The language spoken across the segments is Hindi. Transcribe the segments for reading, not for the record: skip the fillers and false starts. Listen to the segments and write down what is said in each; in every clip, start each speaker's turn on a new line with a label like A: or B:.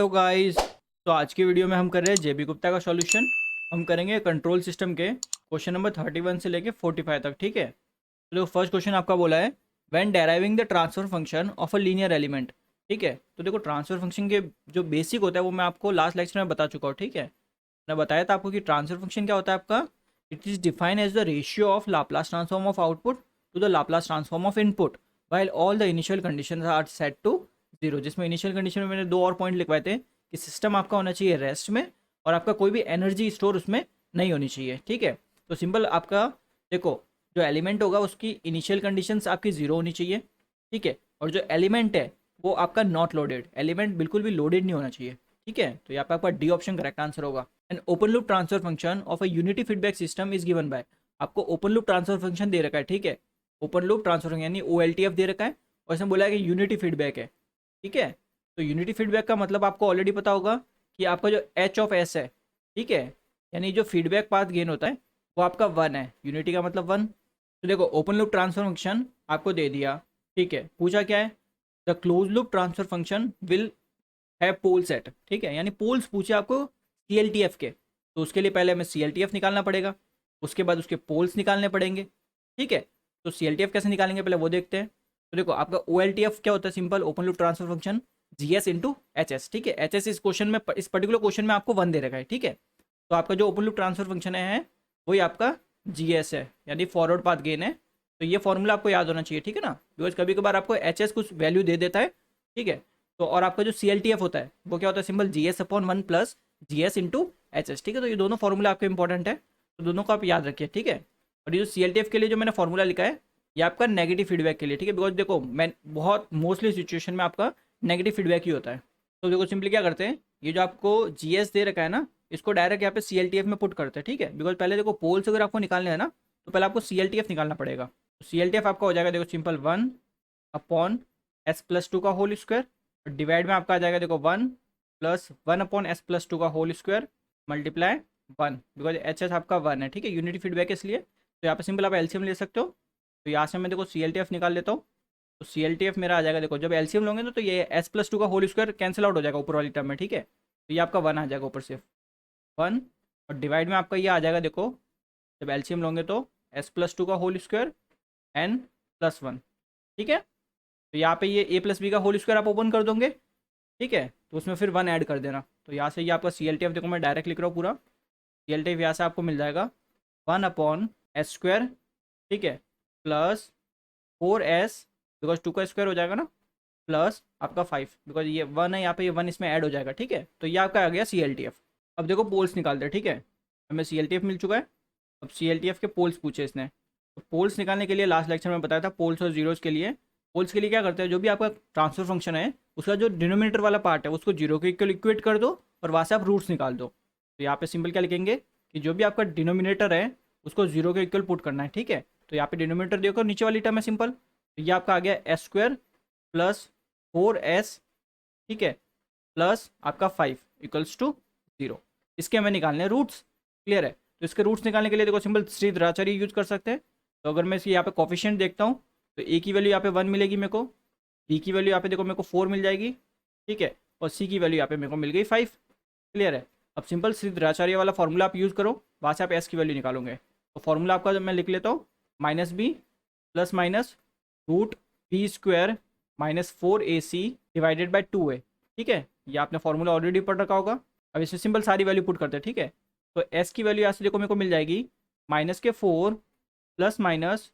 A: Hello guys. तो आज की वीडियो में हम कर रहे हैं जेबी गुप्ता का सॉल्यूशन। हम करेंगे कंट्रोल सिस्टम के क्वेश्चन नंबर 31 से लेके 45 तक। ठीक है, तो देखो फर्स्ट क्वेश्चन आपका बोला है when deriving the transfer function of a linear element. ठीक है, तो देखो ट्रांसफर फंक्शन के जो बेसिक होता है वो मैं आपको लास्ट लेक्चर में बता चुका हूँ। ठीक है, मैं बताया था आपको कि ट्रांसफर फंक्शन क्या होता है आपका। It is defined as the ratio of Laplace transform of output to the Laplace transform of input while all the initial conditions are set to zero. जिसमें इनिशियल कंडीशन में मैंने दो और पॉइंट लिखवाए थे कि सिस्टम आपका होना चाहिए रेस्ट में और आपका कोई भी एनर्जी स्टोर उसमें नहीं होनी चाहिए। ठीक है, तो सिंपल आपका देखो जो एलिमेंट होगा उसकी इनिशियल कंडीशंस आपकी जीरो होनी चाहिए। ठीक है, और जो एलिमेंट है वो आपका नॉट लोडेड, एलिमेंट बिल्कुल भी लोडेड नहीं होना चाहिए। ठीक है, तो यहाँ पे आपका डी ऑप्शन करेक्ट आंसर होगा। An open loop transfer function of a unity feedback system is given by. आपको ओपन लूप ट्रांसफर फंक्शन दे रखा है। ठीक है, ओपन लूप ट्रांसफर यानी OLTF दे रखा है और इसमें बोला है कि यूनिटी फीडबैक है। ठीक है, तो यूनिटी फीडबैक का मतलब आपको ऑलरेडी पता होगा कि आपका जो एच ऑफ एस है, ठीक है, यानी जो फीडबैक पाथ गेन होता है वो आपका 1 है। यूनिटी का मतलब 1। तो देखो ओपन लूप ट्रांसफर फंक्शन आपको दे दिया। ठीक है, पूछा क्या है, the close loop transfer function will है पोल सेट। ठीक है, यानी पोल्स पूछे आपको CLTF के, तो उसके लिए पहले हमें CLTF निकालना पड़ेगा, उसके बाद उसके पोल्स निकालने पड़ेंगे। ठीक है, तो CLTF कैसे निकालेंगे पहले वो देखते हैं। तो देखो आपका OLTF क्या होता है, simple open loop transfer function GS into HS। ठीक है, HS इस क्वेश्चन में, इस पर्टिकुलर क्वेश्चन में आपको 1 दे रखा है। ठीक है, तो आपका जो ओपन लूप ट्रांसफर फंक्शन है वही आपका GS है, यानी फॉरवर्ड पाथ गेन है। तो ये फॉर्मूला आपको याद होना चाहिए। ठीक है ना, बिकॉज कभी कभार आपको HS कुछ वैल्यू दे देता है। ठीक है, तो और आपका जो CLTF होता है वो क्या होता है, simple GS upon 1 plus GS into HS। ठीक है, तो ये दोनों फॉर्मूला आपके इंपॉर्टेंट है, तो दोनों को आप याद रखिए। ठीक है, और ये जो CLTF के लिए जो मैंने फॉर्मूला लिखा है ये आपका नेगेटिव फीडबैक के लिए। ठीक है, बिकॉज देखो मैं बहुत मोस्टली सिचुएशन में आपका नेगेटिव फीडबैक ही होता है। तो देखो सिंपली क्या करते हैं, ये जो आपको GS दे रखा है ना, इसको डायरेक्ट यहाँ पे CLTF में पुट करते हैं। ठीक है, बिकॉज पहले देखो पोल्स अगर आपको निकालने हैं ना तो पहले आपको CLTF निकालना पड़ेगा। तो CLTF आपका हो जाएगा देखो सिंपल 1 अपॉन S+2 का होल स्क्वायर, डिवाइड में आपका आ जाएगा देखो 1 प्लस 1 अपॉन S+2 का whole square multiply 1, because HS आपका 1 है। ठीक है, यूनिटी फीडबैक है इसलिए। तो यहाँ पे सिंपल आप LCM ले सकते हो। तो यहाँ से मैं देखो CLTF निकाल लेता हूँ। तो CLTF मेरा आ जाएगा देखो, जब LCM लोगे ना तो ये S+2 का होल स्क्वायर कैंसिल आउट हो जाएगा ऊपर वाली टर्म में। ठीक है, तो ये आपका 1 आ जाएगा ऊपर से 1, और डिवाइड में आपका ये आ जाएगा देखो, जब LCM लोगे तो S+2 का होल स्क्वायर N+1। ठीक है, तो यहाँ पे ये A+B का होल स्क्वायर आप ओपन कर दोगे। ठीक है, तो उसमें फिर 1 ऐड कर देना। तो यहाँ से ये आपका CLTF देखो मैं डायरेक्ट लिख रहा हूँ पूरा। CLTF यहाँ से आपको मिल जाएगा 1 अपॉन S स्क्वायर। ठीक है, प्लस 4S, बिकॉज 2 का स्क्वायर हो जाएगा ना, प्लस आपका 5, बिकॉज ये 1 है यहाँ पे, ये 1 इसमें ऐड हो जाएगा। ठीक है, तो ये आपका आ गया CLTF। अब देखो पोल्स निकालते हैं। ठीक है, हमें CLTF मिल चुका है, अब CLTF के पोल्स पूछे इसने। तो पोल्स निकालने के लिए लास्ट लेक्चर में बताया था पोल्स और जीरोस के लिए। पोल्स के लिए क्या करते हैं, जो भी आपका ट्रांसफर फंक्शन है उसका जो डिनोमिनेटर वाला पार्ट है उसको जीरो के इक्वल इक्वेट कर दो और वहाँ से आप रूट्स निकाल दो। तो यहाँ पे सिंपल क्या लिखेंगे कि जो भी आपका डिनोमिनेटर है उसको जीरो के इक्वल पुट करना है। ठीक है, तो यहाँ पे डिनोमिनेटर देखो नीचे वाली टर्म है सिंपल, तो ये आपका आ गया S स्क्वायर प्लस 4S। ठीक है, प्लस आपका 5 इक्वल्स टू 0। इसके हमें निकालने हैं रूट्स। क्लियर है, तो इसके रूट्स निकालने के लिए देखो सिंपल श्रीधराचार्य यूज कर सकते हैं। तो अगर मैं इसकी यहाँ पे कॉफिशिएंट देखता हूँ तो A की वैल्यू यहाँ पे 1 मिलेगी मेरे को, B की वैल्यू यहाँ पे देखो मेरे को 4 मिल जाएगी। ठीक है, और C की वैल्यू यहाँ पे मेरे को मिल गई 5। क्लियर है, अब सिंपल श्रीधराचार्य वाला फॉर्मूला आप यूज़ करो, वहाँ से आप S की वैल्यू निकालोगे। तो फॉर्मूला आपका जब मैं लिख लेता हूँ -B plus minus root B square -4AC divided by 2A। ठीक है, ये आपने फॉर्मूला ऑलरेडी पढ़ रखा होगा। अब इसमें सिंपल सारी वैल्यू पुट करते हैं। ठीक है, तो S की वैल्यू यहाँ से देखो मेरे को मिल जाएगी -4 प्लस माइनस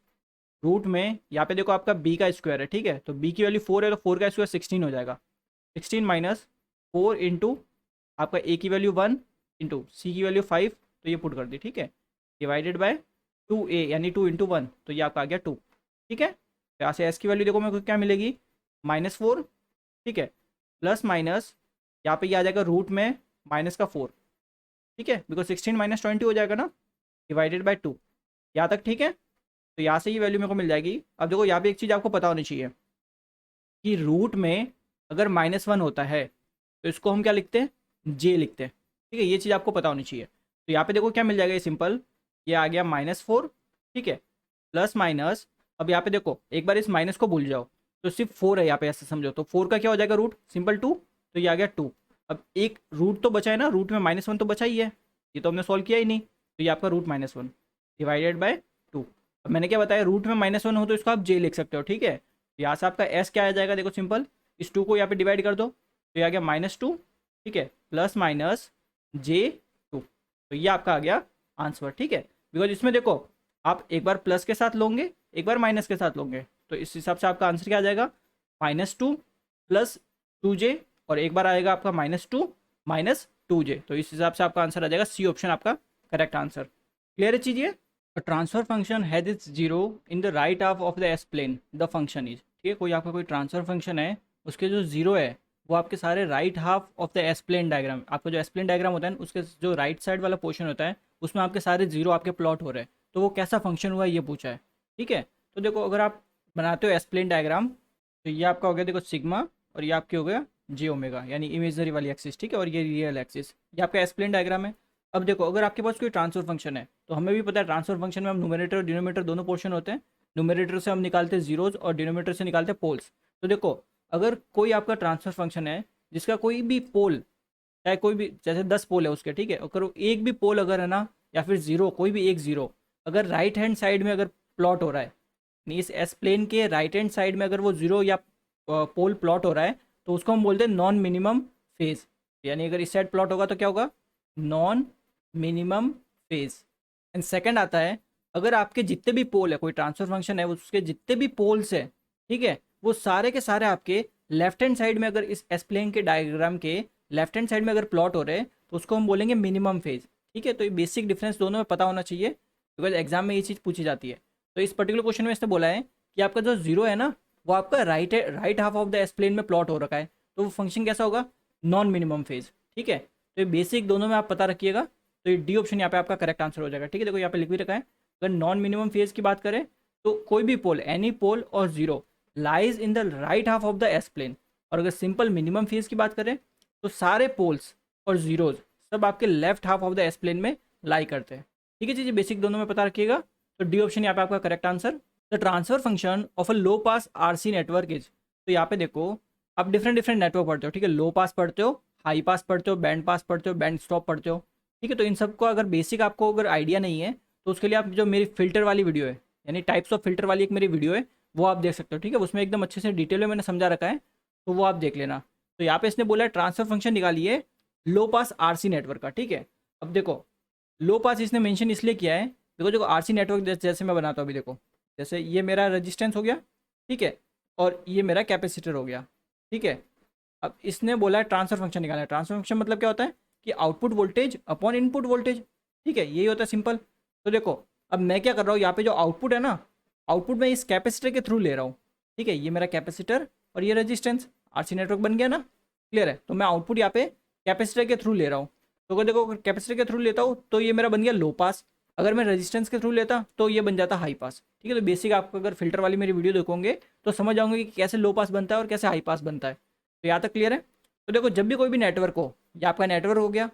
A: रूट में यहाँ पे देखो आपका B का स्क्वायर है। ठीक है, तो B की वैल्यू 4 है तो 4 का स्क्वायर 16 हो जाएगा। 16 माइनस 4 इंटू आपका A की वैल्यू 1 इंटू C की वैल्यू 5, तो ये पुट कर दी। ठीक है, डिवाइडेड बाय 2A यानी 2 इंटू 1, तो ये आपका आ गया 2। ठीक है, तो यहाँ से S की वैल्यू देखो मेरे को क्या मिलेगी -4। ठीक है, प्लस माइनस यहाँ पे ये आ जाएगा रूट में माइनस का 4। ठीक है, बिकॉज 16 माइनस 20 हो जाएगा ना, डिवाइडेड बाई 2। यहाँ तक ठीक है, तो यहाँ से ये वैल्यू मेरे को मिल जाएगी। अब देखो यहाँ पे एक चीज़ आपको पता होनी चाहिए कि रूट में अगर -1 होता है तो इसको हम क्या लिखते हैं, J लिखते हैं। ठीक है, ये चीज़ आपको पता होनी चाहिए। तो यहाँ पे देखो क्या मिल जाएगा, ये सिंपल ये आ गया -4। ठीक है, प्लस माइनस, अब यहाँ पे देखो एक बार इस माइनस को भूल जाओ, तो सिर्फ 4 है यहाँ पे, ऐसे समझो। तो 4 का क्या हो जाएगा रूट, सिंपल 2, तो ये आ गया 2। अब एक रूट तो बचा है ना, रूट में -1 तो बचा ही है, ये तो हमने सॉल्व किया ही नहीं, तो ये आपका रूट-1 डिवाइडेड बाय 2। अब मैंने क्या बताया, रूट में -1 हो तो इसको आप जे लिख सकते हो, ठीक है। तो यहाँ से आपका एस क्या आ जाएगा, देखो सिंपल, इस 2 को यहाँ पे डिवाइड कर दो, तो ये आ गया -2, ठीक है, प्लस माइनस J2, तो ये आपका आ गया आंसर, ठीक है। बिकॉज इसमें देखो आप एक बार प्लस के साथ लोगे, एक बार माइनस के साथ लोगे, तो इस हिसाब से आपका आंसर क्या आ जाएगा, -2 प्लस 2J, और एक बार आएगा आपका -2 माइनस 2J, तो इस हिसाब से आपका आंसर आ जाएगा सी ऑप्शन आपका करेक्ट आंसर। क्लियर है चीज़ ये। Transfer function has its zero in the right half of the S plane, the function is, ठीक है, कोई आपका कोई ट्रांसफर फंक्शन है, उसके जो जीरो है वो आपके सारे right half of the S plane diagram, आपका जो एस प्लेन डायग्राम होता है उसके जो राइट साइड वाला पोर्शन होता है उसमें आपके सारे जीरो आपके प्लॉट हो रहे हैं, तो वो कैसा फंक्शन हुआ है ये पूछा है, ठीक है। तो देखो अगर आप बनाते हो एस प्लेन डायग्राम, तो ये आपका हो गया देखो सिग्मा, और ये आपके हो गया जे ओमेगा, यानी इमेजनरी वाली एक्सिस, ठीक है, और ये रियल एक्सिस, ये आपका एस प्लेन डायग्राम है। अब देखो अगर आपके पास कोई ट्रांसफर फंक्शन है, तो हमें भी पता है ट्रांसफर फंक्शन में हम न्यूमरेटर और डिनोमिनेटर दोनों पोर्शन होते हैं, न्यूमरेटर से हम निकालते हैं जीरोज और डिनोमिनेटर से निकालते हैं पोल्स। तो देखो अगर कोई आपका ट्रांसफर फंक्शन है जिसका कोई भी पोल, चाहे कोई भी, जैसे 10 पोल है उसके, ठीक है, अगर एक भी पोल अगर है ना, या फिर जीरो, कोई भी एक जीरो अगर राइट हैंड साइड में अगर प्लॉट हो रहा है, यानी इस एस प्लेन के राइट हैंड साइड में अगर वो जीरो या पोल प्लॉट हो रहा है, तो उसको हम बोलते हैं नॉन मिनिमम फेज, यानी अगर इस साइड प्लॉट होगा तो क्या होगा, non minimum phase. And second आता है, अगर आपके जितने भी पोल है, कोई ट्रांसफर फंक्शन है उसके जितने भी पोल्स है, ठीक है, वो सारे के सारे आपके लेफ्ट हैंड साइड में, अगर इस एस प्लेन के डायग्राम के लेफ्ट हैंड साइड में अगर प्लॉट हो रहे हैं, तो उसको हम बोलेंगे मिनिमम फेज, ठीक है। तो ये बेसिक डिफरेंस दोनों में पता होना चाहिए, बिकॉज एग्जाम में ये चीज़ पूछी जाती है। तो इस पर्टिकुलर क्वेश्चन में इसने बोला है कि आपका जो जीरो है ना, वो आपका right half of the S plane में प्लॉट हो रखा है, तो वो फंक्शन कैसा होगा, नॉन मिनिमम फेज, ठीक है। तो ये बेसिक दोनों में आप पता रखिएगा, तो ये डी ऑप्शन यहाँ पे आपका करेक्ट आंसर हो जाएगा, ठीक है। देखो यहाँ पे लिख भी रखा है, अगर नॉन मिनिमम फेज की बात करें, तो कोई भी पोल, एनी पोल और zero lies in the right half of the S plane, और अगर सिंपल मिनिमम फेज की बात करें, तो सारे पोल्स और जीरोज सब आपके left half of the S plane में लाई करते हैं, ठीक है जी। बेसिक दोनों में पता रखिएगा, तो डी ऑप्शन यहाँ पे आपका correct answer. The transfer function of a low pass RC network is, तो यहाँ पे देखो आप डिफरेंट डिफरेंट नेटवर्क पढ़ते हो, ठीक है, लो पास पढ़ते हो, हाई पास पढ़ते हो, बैंड पास पढ़ते हो, बैंड स्टॉप पढ़ते हो, ठीक है। तो इन सबको अगर बेसिक आपको अगर आइडिया नहीं है, तो उसके लिए आप जो मेरी फिल्टर वाली वीडियो है, यानी टाइप्स ऑफ फिल्टर वाली एक मेरी वीडियो है, वो आप देख सकते हो, ठीक है, उसमें एकदम अच्छे से डिटेल में मैंने समझा रखा है, तो वो आप देख लेना। तो यहाँ पे इसने बोला है ट्रांसफर फंक्शन निकालिए लो पास आरसी नेटवर्क का, ठीक है। अब देखो लो पास इसने मेंशन इसलिए किया है, देखो आरसी नेटवर्क जैसे मैं बनाता हूँ अभी, देखो जैसे ये मेरा रेजिस्टेंस हो गया, ठीक है, और ये मेरा कैपेसिटर हो गया, ठीक है। अब इसने बोला है ट्रांसफर फंक्शन निकालना है। ट्रांसफर फंक्शन मतलब क्या होता है कि output voltage upon input voltage, ठीक है, यही होता है सिंपल। तो देखो अब मैं क्या कर रहा हूँ, यहाँ पे जो आउटपुट है ना, आउटपुट मैं इस कैपेसिटर के थ्रू ले रहा हूँ, ठीक है, ये मेरा कैपेसिटर और ये रेजिस्टेंस, आरसी नेटवर्क बन गया ना, क्लियर है। तो मैं आउटपुट यहाँ पे कैपेसिटर के थ्रू ले रहा हूँ, तो अगर देखो कैपेसिटर के थ्रू लेता हूँ तो ये मेरा बन गया लो पास, अगर मैं रेजिस्टेंस के थ्रू लेता तो ये बन जाता हाई पास, ठीक है। तो बेसिक आपको अगर फिल्टर वाली मेरी वीडियो देखोगे तो समझ जाओगे कि कैसे लो पास बनता है और कैसे हाई पास बनता है। तो यहाँ तक क्लियर है। तो देखो जब भी कोई भी नेटवर्क हो, या आपका नेटवर्क हो गया,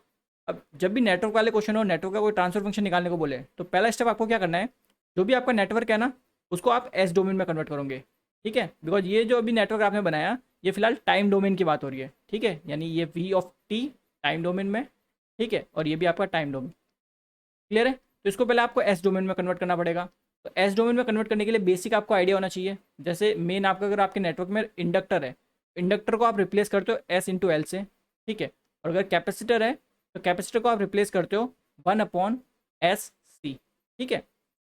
A: अब जब भी नेटवर्क वाले क्वेश्चन हो, नेटवर्क का कोई ट्रांसफर फंक्शन निकालने को बोले, तो पहला स्टेप आपको क्या करना है, जो भी आपका नेटवर्क है ना, उसको आप एस डोमेन में कन्वर्ट करोगे, ठीक है। बिकॉज ये जो अभी नेटवर्क आपने बनाया, ये फिलहाल टाइम डोमेन की बात हो रही है, ठीक है, यानी ये V of T time domain में, ठीक है, और ये भी आपका टाइम डोमेन, क्लियर है। तो इसको पहले आपको एस डोमेन में कन्वर्ट करना पड़ेगा। तो एस डोमेन में कन्वर्ट करने के लिए बेसिक आपको आइडिया होना चाहिए, जैसे मेन आपका अगर आपके नेटवर्क में इंडक्टर है, इंडक्टर को आप रिप्लेस करते हो एस इंटू एल से, ठीक है, और अगर कैपेसिटर है तो कैपेसिटर को आप रिप्लेस करते हो 1/SC, ठीक है।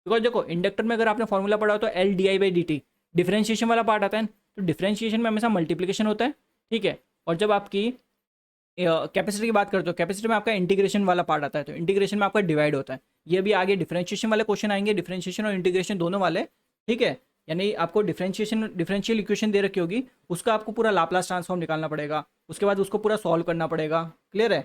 A: बिकॉज देखो इंडक्टर में अगर आपने फॉर्मूला पढ़ा हो तो LdI/dt डिफ्रेंशिएशन वाला पार्ट आता है, तो डिफ्रेंशिएशन में हमेशा मल्टीप्लिकेशन होता है, ठीक है। और जब आपकी कैपेसिटर की बात करते हो, कैपेसिटर में आपका इंटीग्रेशन वाला पार्ट आता है, तो इंटीग्रेशन में आपका डिवाइड होता है। ये भी आगे डिफरेंशिएशन वाले क्वेश्चन आएंगे, डिफरेंशिएशन और इंटीग्रेशन दोनों वाले, ठीक है। यानी आपको डिफरेंशियल इक्वेशन दे रखी होगी, उसका आपको पूरा लाप्लास ट्रांसफॉर्म निकालना पड़ेगा, उसके बाद उसको पूरा सॉल्व करना पड़ेगा, क्लियर है।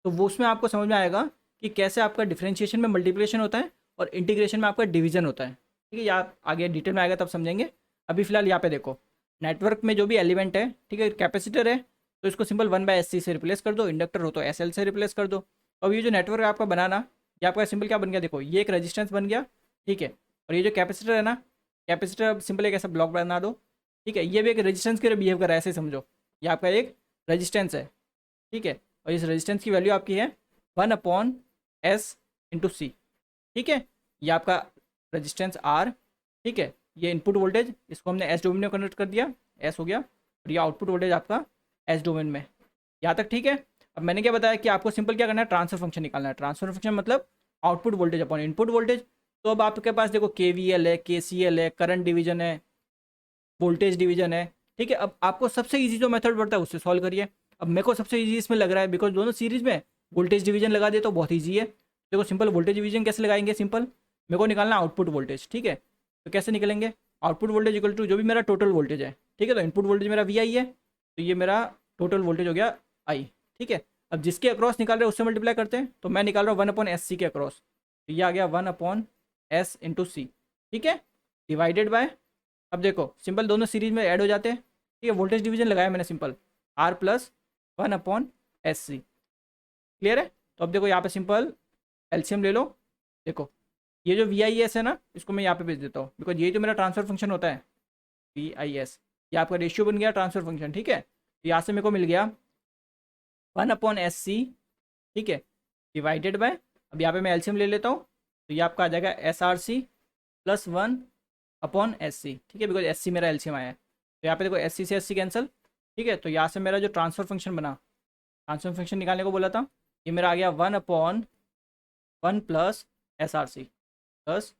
A: तो वो उसमें आपको समझ में आएगा कि कैसे आपका डिफरेंशिएशन में मल्टीप्लिकेशन होता है और इंटीग्रेशन में आपका डिवीजन होता है, ठीक है। या आगे डिटेल में आएगा तब समझेंगे। अभी फिलहाल यहाँ पे देखो नेटवर्क में जो भी एलिमेंट है, ठीक है, कैपेसिटर है तो इसको सिंपल 1/SC से रिप्लेस कर दो, इंडक्टर हो तो SL से रिप्लेस कर दो। अब ये जो नेटवर्क है आपका बनाना, ये आपका सिंपल क्या बन गया, देखो ये एक रेजिस्टेंस बन गया, ठीक है, और ये जो कैपेसिटर है ना, कैपेसिटर अब सिंपल एक ऐसा ब्लॉक बना दो, ठीक है, ये भी एक रेजिस्टेंस की तरह बिहेव कर रहा है, ऐसे समझो, ये आपका एक रेजिस्टेंस है, ठीक है। और इस रेजिस्टेंस की वैल्यू आपकी है 1/S/C, ठीक है। ये आपका रेजिस्टेंस R, ठीक है। ये इनपुट वोल्टेज, इसको हमने एस डोमेन में कन्वर्ट कर दिया, एस हो गया। और ये आउटपुट वोल्टेज आपका एस डोमेन में। यहाँ तक ठीक है। अब मैंने क्या बताया कि आपको सिंपल क्या करना है, ट्रांसफर फंक्शन निकालना है। ट्रांसफर फंक्शन मतलब output voltage upon input voltage. तो अब आपके पास देखो KVL है, KCL है, करंट डिवीजन है, वोल्टेज डिवीजन है, ठीक है। अब आपको सबसे ईजी जो मेथड पड़ता है उससे सॉल्व करिए। अब मेरे को सबसे ईजी इसमें लग रहा है बिकॉज दोनों सीरीज में वोल्टेज डिवीजन लगा दे तो बहुत ईजी है। देखो सिंपल वोल्टेज डिवीजन कैसे लगाएंगे, सिंपल मेरे को निकालना आउटपुट वोल्टेज, ठीक है। तो कैसे निकलेंगे, आउटपुट वोल्टेज इक्वल टू जो भी मेरा टोटल वोल्टेज है, ठीक है। तो इनपुट वोल्टेज मेरा VI है, तो ये मेरा टोटल वोल्टेज हो गया I, ठीक है। अब जिसके अक्रॉस निकाल रहे हैं उससे मल्टीप्लाई करते हैं, तो मैं निकाल रहा हूँ 1/SC के अक्रॉस, तो ये आ गया 1/S/C, ठीक है, डिवाइडेड बाय। अब देखो सिंपल दोनों सीरीज में ऐड हो जाते हैं, ठीक है। वोल्टेज डिवीजन लगाया मैंने सिंपल R + 1/SC, क्लियर है। तो अब देखो यहाँ पे सिंपल एलसीएम ले लो। देखो ये जो VIS है ना, इसको मैं यहाँ पे भेज देता हूँ बिकॉज ये जो मेरा ट्रांसफर फंक्शन होता है VIS, ये आपका रेशियो बन गया ट्रांसफर फंक्शन, ठीक है। तो यहाँ से मेरे को मिल गया 1/SC, ठीक है, डिवाइडेड बाय। अब यहाँ पे मैं एलसीएम ले लेता हूँ, तो ये आपका आ जाएगा SRC + 1/SC, ठीक है, बिकॉज SC मेरा एलसीएम आया है। तो यहाँ पे देखो SC से SC कैंसिल, ठीक है। तो यहाँ से मेरा जो ट्रांसफर फंक्शन बना, ट्रांसफर फंक्शन निकालने को बोला था, ये मेरा आ गया 1/1 + SRC +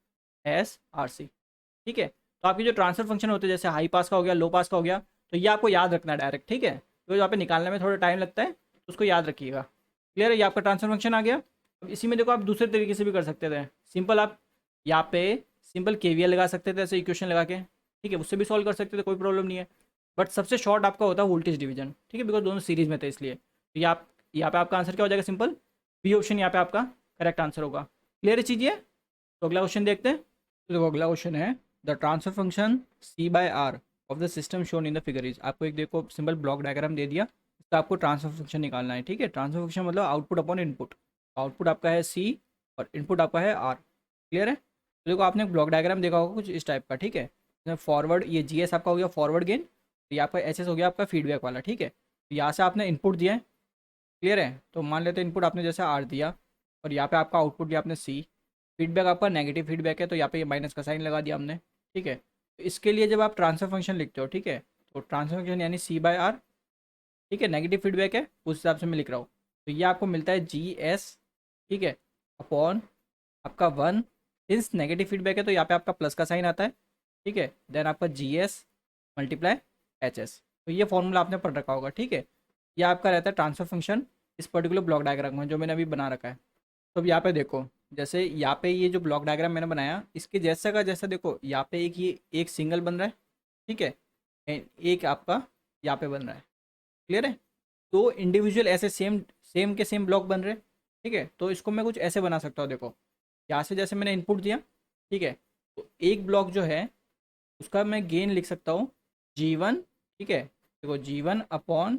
A: SRC, ठीक है। तो आपके जो ट्रांसफर फंक्शन होते हैं जैसे हाई पास का हो गया, लो पास का हो गया, तो ये आपको याद रखना है डायरेक्ट, ठीक है। तो यहाँ पे निकालने में थोड़ा टाइम लगता है, तो उसको याद रखिएगा, क्लियर है। ये आपका ट्रांसफर फंक्शन आ गया। अब इसी में देखो आप दूसरे तरीके से भी कर सकते थे, सिंपल आप यहाँ पे सिंपल KVL लगा सकते थे ऐसे इक्वेशन लगा के, ठीक है, उससे भी सॉल्व कर सकते थे, कोई प्रॉब्लम नहीं है। बट सबसे शॉर्ट आपका होता है वोल्टेज डिवीजन, ठीक है, बिकॉज दोनों सीरीज में थे इसलिए। तो ये आप यहाँ पे आपका आंसर क्या हो जाएगा, सिंपल बी ऑप्शन यहाँ पे आपका करेक्ट आंसर होगा। क्लियर है चीज़ ये। तो अगला क्वेश्चन देखते हैं। तो देखो अगला क्वेश्चन है the transfer function C/R of the system shown in the figure is. आपको एक देखो सिंपल ब्लॉक डायग्राम दे दिया, तो आपको ट्रांसफर फंक्शन निकालना है, ठीक है। ट्रांसफर फंक्शन मतलब आउटपुट अपॉन इनपुट। आउटपुट आपका है C और इनपुट आपका है R, क्लियर है। तो देखो आपने ब्लॉक डायग्राम देखा होगा कुछ इस टाइप का, ठीक है। फॉरवर्ड ये GS आपका हो गया फॉरवर्ड गेन, तो ये आपका HS हो गया आपका फीडबैक वाला, ठीक है। तो यहाँ से आपने इनपुट दिया है, क्लियर है। तो मान लेते हैं इनपुट आपने जैसे R दिया और यहाँ पे आपका आउटपुट दिया आपने C। फीडबैक आपका नेगेटिव फीडबैक है, तो यहाँ पे माइनस का साइन लगा दिया हमने, ठीक है। तो इसके लिए जब आप ट्रांसफर फंक्शन लिखते हो, ठीक है, तो ट्रांसफर फंक्शन यानी C/R, ठीक है, नेगेटिव फीडबैक है उस हिसाब से मैं लिख रहा हूँ। तो ये आपको मिलता है GS, ठीक है, अपॉन आपका 1। सिंस नेगेटिव फीडबैक है तो यहाँ पे आपका प्लस का साइन आता है, ठीक है। देन आपका GS × HS। तो ये फॉर्मूला आपने पढ़ रखा होगा, ठीक है। यह आपका रहता है ट्रांसफर फंक्शन इस पर्टिकुलर ब्लॉक डायग्राम में जो मैंने अभी बना रखा है। तो अब यहाँ पे देखो जैसे यहाँ पे ये जो ब्लॉक डायग्राम मैंने बनाया इसके जैसा का जैसा देखो यहाँ पे ये एक सिंगल बन रहा है, ठीक है, एंड एक आपका यहाँ पे बन रहा है, क्लियर है। तो इंडिविजुअल ऐसे सेम सेम के सेम ब्लॉक बन रहे हैं, ठीक है। तो इसको मैं कुछ ऐसे बना सकता हूँ, देखो यहाँ से जैसे मैंने इनपुट दिया, ठीक है, तो एक ब्लॉक जो है उसका मैं गेन लिख सकता हूँ G1, ठीक है। देखो G1 अपॉन,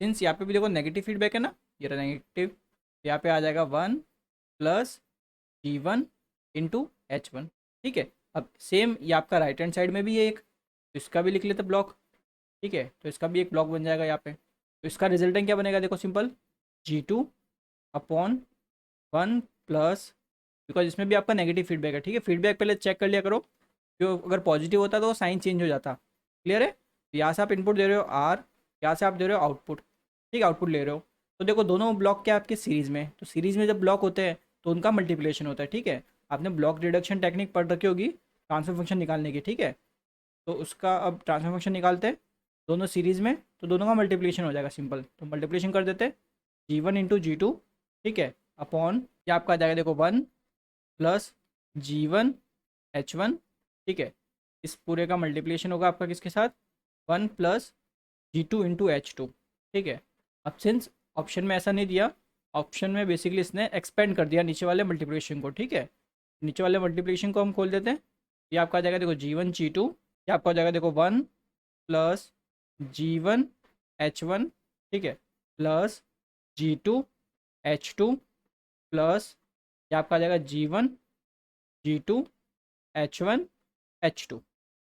A: सिंस यहाँ पे भी देखो नेगेटिव फीडबैक है ना, ये रहा नेगेटिव, यहाँ पे आ जाएगा 1 + G1 × H1, ठीक है। अब सेम ये आपका राइट हैंड साइड में भी है एक, तो इसका भी लिख लेते ब्लॉक, ठीक है। तो इसका भी एक ब्लॉक बन जाएगा यहाँ पे। तो इसका रिजल्टेंट क्या बनेगा, देखो simple G2 upon 1 plus, because इसमें भी आपका नेगेटिव फीडबैक है, ठीक है। फीडबैक पहले चेक कर लिया करो, क्यों अगर पॉजिटिव होता तो साइन चेंज हो जाता, क्लियर है। तो यहाँ से आप इनपुट दे रहे हो R, यहाँ से आप दे रहे हो आउटपुट, ठीक है, आउटपुट ले रहे हो। तो देखो दोनों ब्लॉक क्या आपके सीरीज़ में, तो सीरीज़ में जब ब्लॉक होते हैं तो उनका मल्टीप्लिकेशन होता है, ठीक है। आपने ब्लॉक रिडक्शन टेक्निक पढ़ रखी होगी ट्रांसफर फंक्शन निकालने की, ठीक है। तो उसका अब ट्रांसफर फंक्शन निकालते हैं दोनों सीरीज़ में, तो दोनों का मल्टीप्लिकेशन हो जाएगा सिंपल। तो मल्टीप्लिकेशन कर देते G1 × G2, ठीक है, अपॉन ये आपका आ जाएगा देखो 1 + G1 H1, ठीक है। इस पूरे का मल्टीप्लिकेशन होगा आपका किसके साथ, 1 + G2 × H2, ठीक है। अब सिंस ऑप्शन में ऐसा नहीं दिया, ऑप्शन में बेसिकली इसने एक्सपेंड कर दिया नीचे वाले मल्टीप्लिकेशन को, ठीक है। नीचे वाले मल्टीप्लिकेशन को हम खोल देते हैं, ये आपका आ जाएगा देखो G1 G2, ये आपका आ जाएगा देखो 1 + G1 H1, ठीक है, प्लस G2 H2 प्लस ये आपका आ जाएगा G1 G2 H1 H2,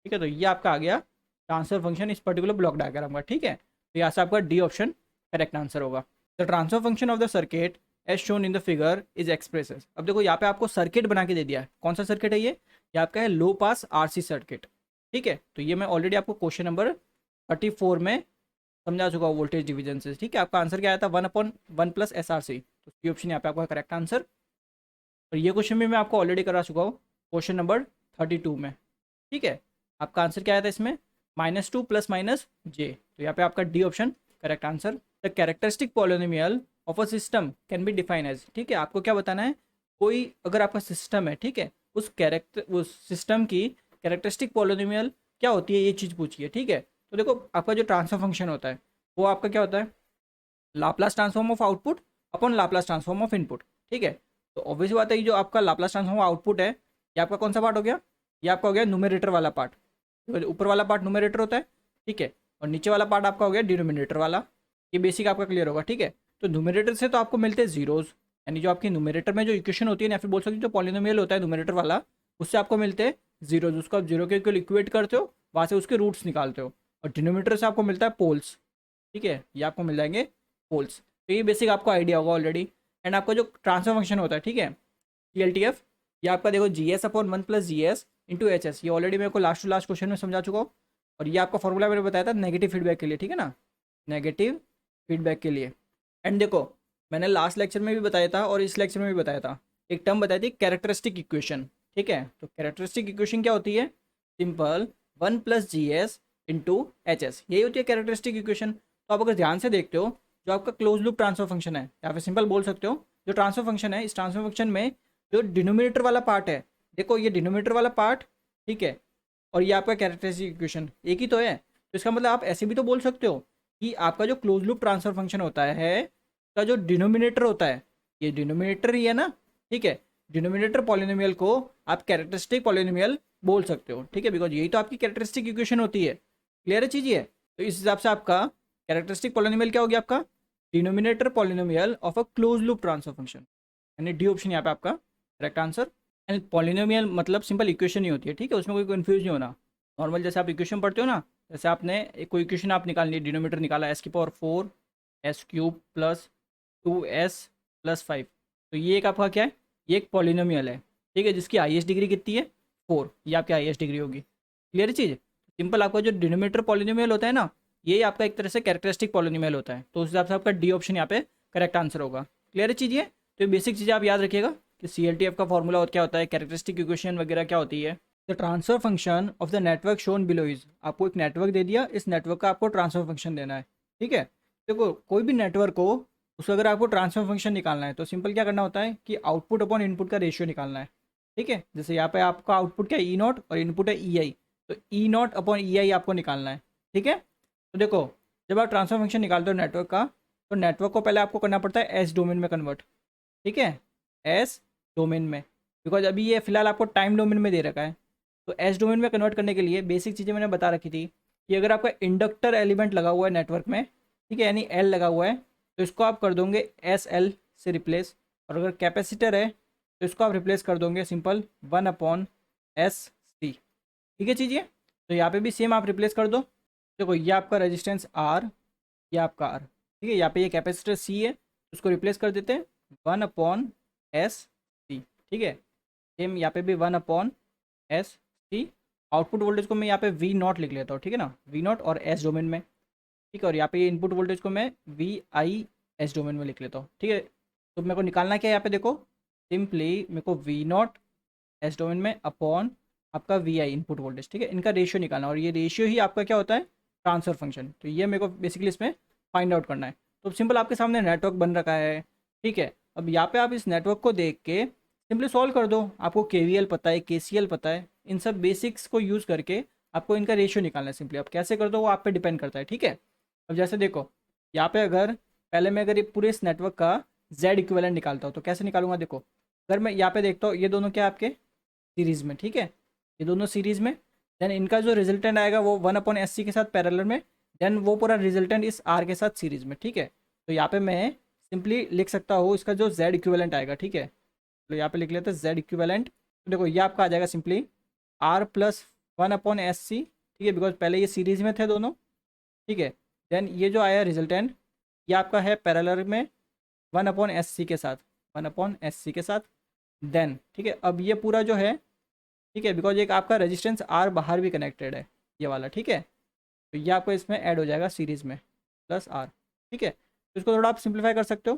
A: ठीक है। तो ये आपका आ गया ट्रांसफर फंक्शन इस पर्टिकुलर ब्लॉक डायग्राम का, ठीक है। तो यहाँ से आपका D ऑप्शन करेक्ट आंसर होगा। The transfer function of the circuit as shown in the figure is expresses. अब देखो यहाँ पे आपको सर्किट बना के दे दिया है। कौन सा सर्किट है ये आपका है लो पास आरसी सर्किट। ठीक है, तो ये मैं ऑलरेडी आपको क्वेश्चन नंबर 34 में समझा चुका हूँ वोल्टेज डिवीजन से। ठीक है, आपका आंसर क्या आया था 1/1 + SRC, तो ये ऑप्शन यहाँ पे आपका करेक्ट आंसर। और ये क्वेश्चन भी मैं आपको ऑलरेडी करा चुका हूँ क्वेश्चन नंबर 32 में। ठीक है, आपका आंसर क्या आया था इसमें -2 + -j, तो यहाँ पे आपका D option correct answer. The characteristic polynomial of a system can be define as. ठीक है, आपको क्या बताना है, कोई अगर आपका सिस्टम है, ठीक है, उस सिस्टम की कैरेक्टरिस्टिक पॉलिनोमियल क्या होती है, ये चीज़ पूछिए। ठीक है, तो देखो आपका जो ट्रांसफर फंक्शन होता है वो आपका क्या होता है, Laplace transform of output upon Laplace transform of input. ठीक है, तो ऑब्वियस बात है कि जो आपका लाप्लास ट्रांसफॉर्म आउटपुट है ये आपका कौन सा पार्ट हो गया, ये आपका हो गया न्यूमरेटर वाला पार्ट। तो ऊपर वाला पार्ट न्यूमरेटर होता है, ठीक है, और नीचे वाला पार्ट आपका हो गया डिनोमिनेटर वाला। ये बेसिक आपका क्लियर होगा। ठीक है, तो न्यूमरेटर से तो आपको मिलते हैं जीरोज, यानी जो आपकी न्यूमरेटर में जो इक्वेशन होती है या फिर बोल सकते हो जो पॉलिनोमियल होता है न्यूमरेटर वाला, उससे आपको मिलते हैं जीरोज। उसको आप जीरो के इक्वल इक्वेट करते हो, वहाँ से उसके रूट्स निकालते हो, और डिनोमिनेटर से आपको मिलता है पोल्स। ठीक है, ये आपको मिल जाएंगे पोल्स। तो ये बेसिक आपको आइडिया होगा ऑलरेडी। एंड आपका जो ट्रांसफर फंक्शन होता है, ठीक है, TLTF, ये आपका देखो GS/1 + GS × HS, ये ऑलरेडी मेरे को लास्ट टू लास्ट क्वेश्चन में समझा चुका हूँ। और ये आपका फॉर्मूला मैंने बताया था नेगेटिव फीडबैक के लिए। ठीक है ना, नेगेटिव फीडबैक के लिए। एंड देखो मैंने लास्ट लेक्चर में भी बताया था और इस लेक्चर में भी बताया था, एक टर्म बताई थी कैरेक्टरिस्टिक इक्वेशन। ठीक है, तो कैरेक्टरिस्टिक इक्वेशन क्या होती है, सिंपल 1 + GS × HS, यही होती है कैरेक्टरिस्टिक इक्वेशन। तो आप अगर ध्यान से देखते हो, जो आपका क्लोज लूप ट्रांसफर फंक्शन है, या फिर सिंपल बोल सकते हो जो ट्रांसफर फंक्शन है, इस ट्रांसफर फंक्शन में जो डिनोमिनेटर वाला पार्ट है, देखो ये डिनोमिनेटर वाला पार्ट, ठीक है, और ये आपका कैरेक्टरिस्टिक इक्वेशन एक ही तो है। तो इसका मतलब आप ऐसे भी तो बोल सकते हो कि आपका जो क्लोज लूप ट्रांसफर फंक्शन होता है का जो डिनोमिनेटर होता है ये डिनोमिनेटर ही है ना। ठीक है, डिनोमिनेटर पॉलिनोमियल को आप कैरेक्टरिस्टिक पॉलिनोमियल बोल सकते हो। ठीक है, बिकॉज यही तो आपकी कैरेक्टरिस्टिक इक्वेशन होती है। क्लियर है चीज़ ये। तो इस हिसाब से आपका कैरेक्टरिस्टिक पॉलिनोमियल क्या हो गया, आपका denominator polynomial of a close loop transfer function, यानी डी ऑप्शन यहाँ पे आपका करेक्ट आंसर। एंड पॉलिनोमियल मतलब सिंपल इक्वेशन ही होती है। ठीक है, उसमें कोई कंफ्यूज नहीं होना। नॉर्मल जैसे आप इक्वेशन पढ़ते हो ना, जैसे आपने एक कोई इक्वेशन आप निकालनी है, डिनोमीटर निकाला S⁴ S³ + 2S + 5, तो ये एक आपका क्या है, ये एक पॉलिनोमियल है। ठीक है, जिसकी हाईएस्ट डिग्री कितनी है 4, ये आपकी हाईएस्ट डिग्री होगी। क्लियर चीज़। सिंपल आपका जो डिनोमीटर पॉलिनोमियल होता है ना, ये आपका एक तरह से कैरेक्टरिस्टिक पॉलिनोमियल होता है। तो उस हिसाब से आपका डी ऑप्शन यहाँ पे करेक्ट आंसर होगा। क्लियर चीज़ ये। तो ये बेसिक चीज़ें आप याद रखिएगा कि CLTF का फॉर्मूला और क्या होता है, कैरेक्टरिस्टिक इक्वेशन वगैरह क्या होती है। The transfer function of the network shown below is, आपको एक नेटवर्क दे दिया, इस नेटवर्क का आपको ट्रांसफर फंक्शन देना है। ठीक है, देखो कोई भी नेटवर्क हो उसको अगर आपको ट्रांसफर फंक्शन निकालना है तो सिंपल क्या करना होता है कि आउटपुट अपॉन इनपुट का रेशियो निकालना है। ठीक है, जैसे यहाँ पे आपका आउटपुट क्या है E0 और इनपुट है EI, तो E0/EI आपको निकालना है। ठीक है, तो देखो जब आप ट्रांसफर फंक्शन निकालते हो नेटवर्क का, तो नेटवर्क को पहले आपको करना पड़ता है एस डोमेन में कन्वर्ट। ठीक है, एस डोमेन में, बिकॉज अभी ये फिलहाल आपको टाइम डोमेन में दे रखा है। तो एस डोमेन में कन्वर्ट करने के लिए बेसिक चीज़ें मैंने बता रखी थी कि अगर आपका इंडक्टर एलिमेंट लगा हुआ है नेटवर्क में, ठीक है, यानी L लगा हुआ है, तो इसको आप कर दोगे SL से रिप्लेस। और अगर कैपेसिटर है तो इसको आप रिप्लेस कर दोगे सिंपल 1/SC। ठीक है चीज़ ये। तो यहाँ पे भी सेम आप रिप्लेस कर दो। देखो ये आपका रेजिस्टेंस R, ये आपका R, ठीक है, यहाँ पे ये कैपेसिटर C है, उसको रिप्लेस कर देते हैं 1/SC। ठीक है, सेम यहाँ पे भी 1/SC। आउटपुट वोल्टेज को मैं यहाँ पे V0 लिख लेता हूँ। ठीक है ना, V0 और S डोमेन में। ठीक है, और यहाँ पे ये इनपुट वोल्टेज को मैं VIS डोमेन में लिख लेता हूँ। ठीक है, तो मेरे को निकालना क्या है यहाँ पे, देखो सिंपली मेरे को V0 S डोमेन में अपॉन आपका VI इनपुट वोल्टेज, ठीक है, इनका रेशियो निकालना, और ये रेशियो ही आपका क्या होता है, ट्रांसफर फंक्शन। तो ये मेरे को बेसिकली इसमें फाइंड आउट करना है। तो सिंपल आपके सामने नेटवर्क बन रखा है। ठीक है, अब यहाँ पे आप इस नेटवर्क को देख के सिंपली सॉल्व कर दो। आपको KVL पता है, KCL पता है, इन सब बेसिक्स को यूज़ करके आपको इनका रेशियो निकालना है। सिंपली आप कैसे कर दो वो आप पे डिपेंड करता है। ठीक है, अब जैसे देखो यहाँ पे अगर पहले मैं अगर ये पूरे इस नेटवर्क का Z इक्विवेलेंट निकालता हूँ तो कैसे निकालूंगा, देखो अगर मैं यहाँ पे देखता हूँ ये दोनों क्या आपके सीरीज़ में, ठीक है, ये दोनों सीरीज़ में, देन इनका जो रिजल्टेंट आएगा वो 1/SC के साथ पैरेलल में, देन वो पूरा रिजल्टेंट इस R के साथ सीरीज़ में। ठीक है, तो यहाँ पे मैं सिंपली लिख सकता हूँ इसका जो Z इक्विवेलेंट आएगा। ठीक है, तो यहाँ पे लिख लेते हैं Z इक्विवेलेंट। तो देखो ये आपका आ जाएगा सिंपली R + 1/SC। ठीक है, बिकॉज पहले ये सीरीज़ में थे दोनों। ठीक है, देन ये जो आया रिजल्टेंट ये आपका है पैरेलल में 1/SC के साथ, 1/SC के साथ। देन ठीक है, अब ये पूरा जो है, ठीक है, बिकॉज एक आपका रेजिस्टेंस आर बाहर भी कनेक्टेड है, ये वाला, ठीक है, तो ये आपको इसमें ऐड हो जाएगा सीरीज़ में प्लस आर, ठीक है। तो इसको थोड़ा आप सिंप्लीफाई कर सकते हो,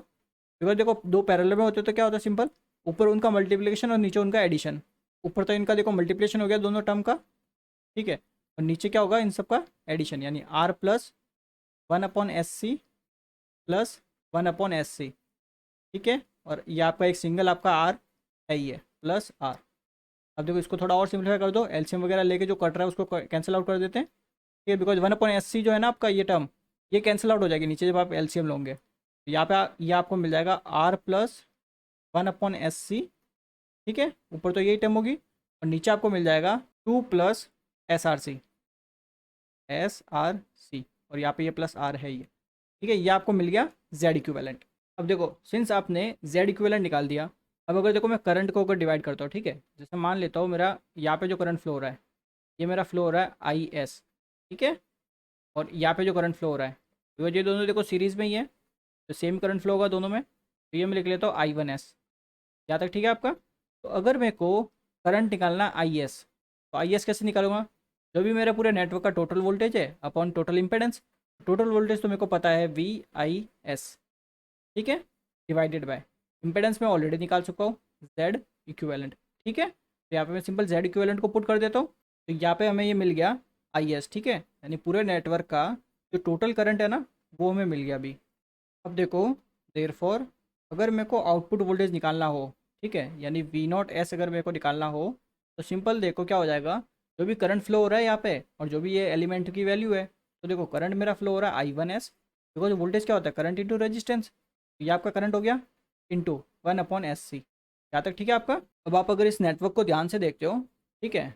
A: बिकॉज देखो दो पैरेलल में होते तो क्या होता है सिंपल, ऊपर उनका मल्टीप्लिकेशन और नीचे उनका एडिशन। ऊपर तो इनका देखो मल्टीप्लिकेशन हो गया दोनों टर्म का, ठीक है, और नीचे क्या होगा इन सब का एडिशन, यानी are plus 1/SC plus 1/SC, ठीक है। और ये आपका एक सिंगल आपका आर है ही है प्लस आर। अब देखो इसको थोड़ा और सिंप्लीफाई कर दो, एलसीएम वगैरह लेके जो कट रहा है उसको कैंसिल आउट कर देते हैं, ठीक है, बिकॉज 1/SC जो है ना आपका ये टर्म, ये कैंसिल आउट हो जाएगी नीचे जब आप एलसीएम लोगे, तो यहाँ पे ये आपको मिल जाएगा आर प्लस 1/SC, ठीक है, ऊपर तो यही टर्म होगी, और नीचे आपको मिल जाएगा 2 प्लस एस आर सी, और यहाँ पे ये प्लस आर है ये, ठीक है, ये आपको मिल गया जेड इक्विवेलेंट। अब देखो सिंस आपने जेड इक्विवेलेंट निकाल दिया, अब अगर देखो मैं करंट को अगर डिवाइड करता हूँ, ठीक है, जैसे मान लेता हूँ मेरा यहाँ पे जो करंट फ्लो हो रहा है, ये मेरा फ्लो हो रहा है आई एस, ठीक है, और यहाँ पे जो करंट फ्लो हो रहा है, तो ये दोनों देखो सीरीज़ में ही है, तो सेम करंट फ्लो होगा दोनों में, तो ये मैं लिख लेता हूँ I1S, यहाँ तक ठीक है आपका। तो अगर मेरे को करंट निकालना आई एस, तो आई एस कैसे निकालूंगा, जो भी मेरे पूरे नेटवर्क का टोटल वोल्टेज है upon total impedance, total voltage तो मेरे को पता है VIS, ठीक है, डिवाइडेड बाय इंपेडेंस में ऑलरेडी निकाल चुका हूँ जेड इक्विवेलेंट, ठीक है। तो यहाँ पे मैं सिंपल जेड इक्विवेलेंट को पुट कर देता हूँ, तो यहाँ पे हमें ये मिल गया आई एस, ठीक है, यानी पूरे नेटवर्क का जो टोटल करंट है ना वो हमें मिल गया अभी। अब देखो देयरफॉर अगर मेरे को आउटपुट वोल्टेज निकालना हो, ठीक है, यानी V0S अगर मेरे को निकालना हो, तो सिंपल देखो क्या हो जाएगा, जो भी करंट फ्लो हो रहा है यहाँ पे और जो भी ये एलिमेंट की वैल्यू है, तो देखो करंट मेरा फ्लो हो रहा है I1S, बिकॉज वोल्टेज क्या होता है करंट इंटू रेजिस्टेंस, ये आपका करंट हो गया इंटू 1/SC, यहाँ तक ठीक है आपका। अब आप अगर इस नेटवर्क को ध्यान से देखते हो, ठीक है,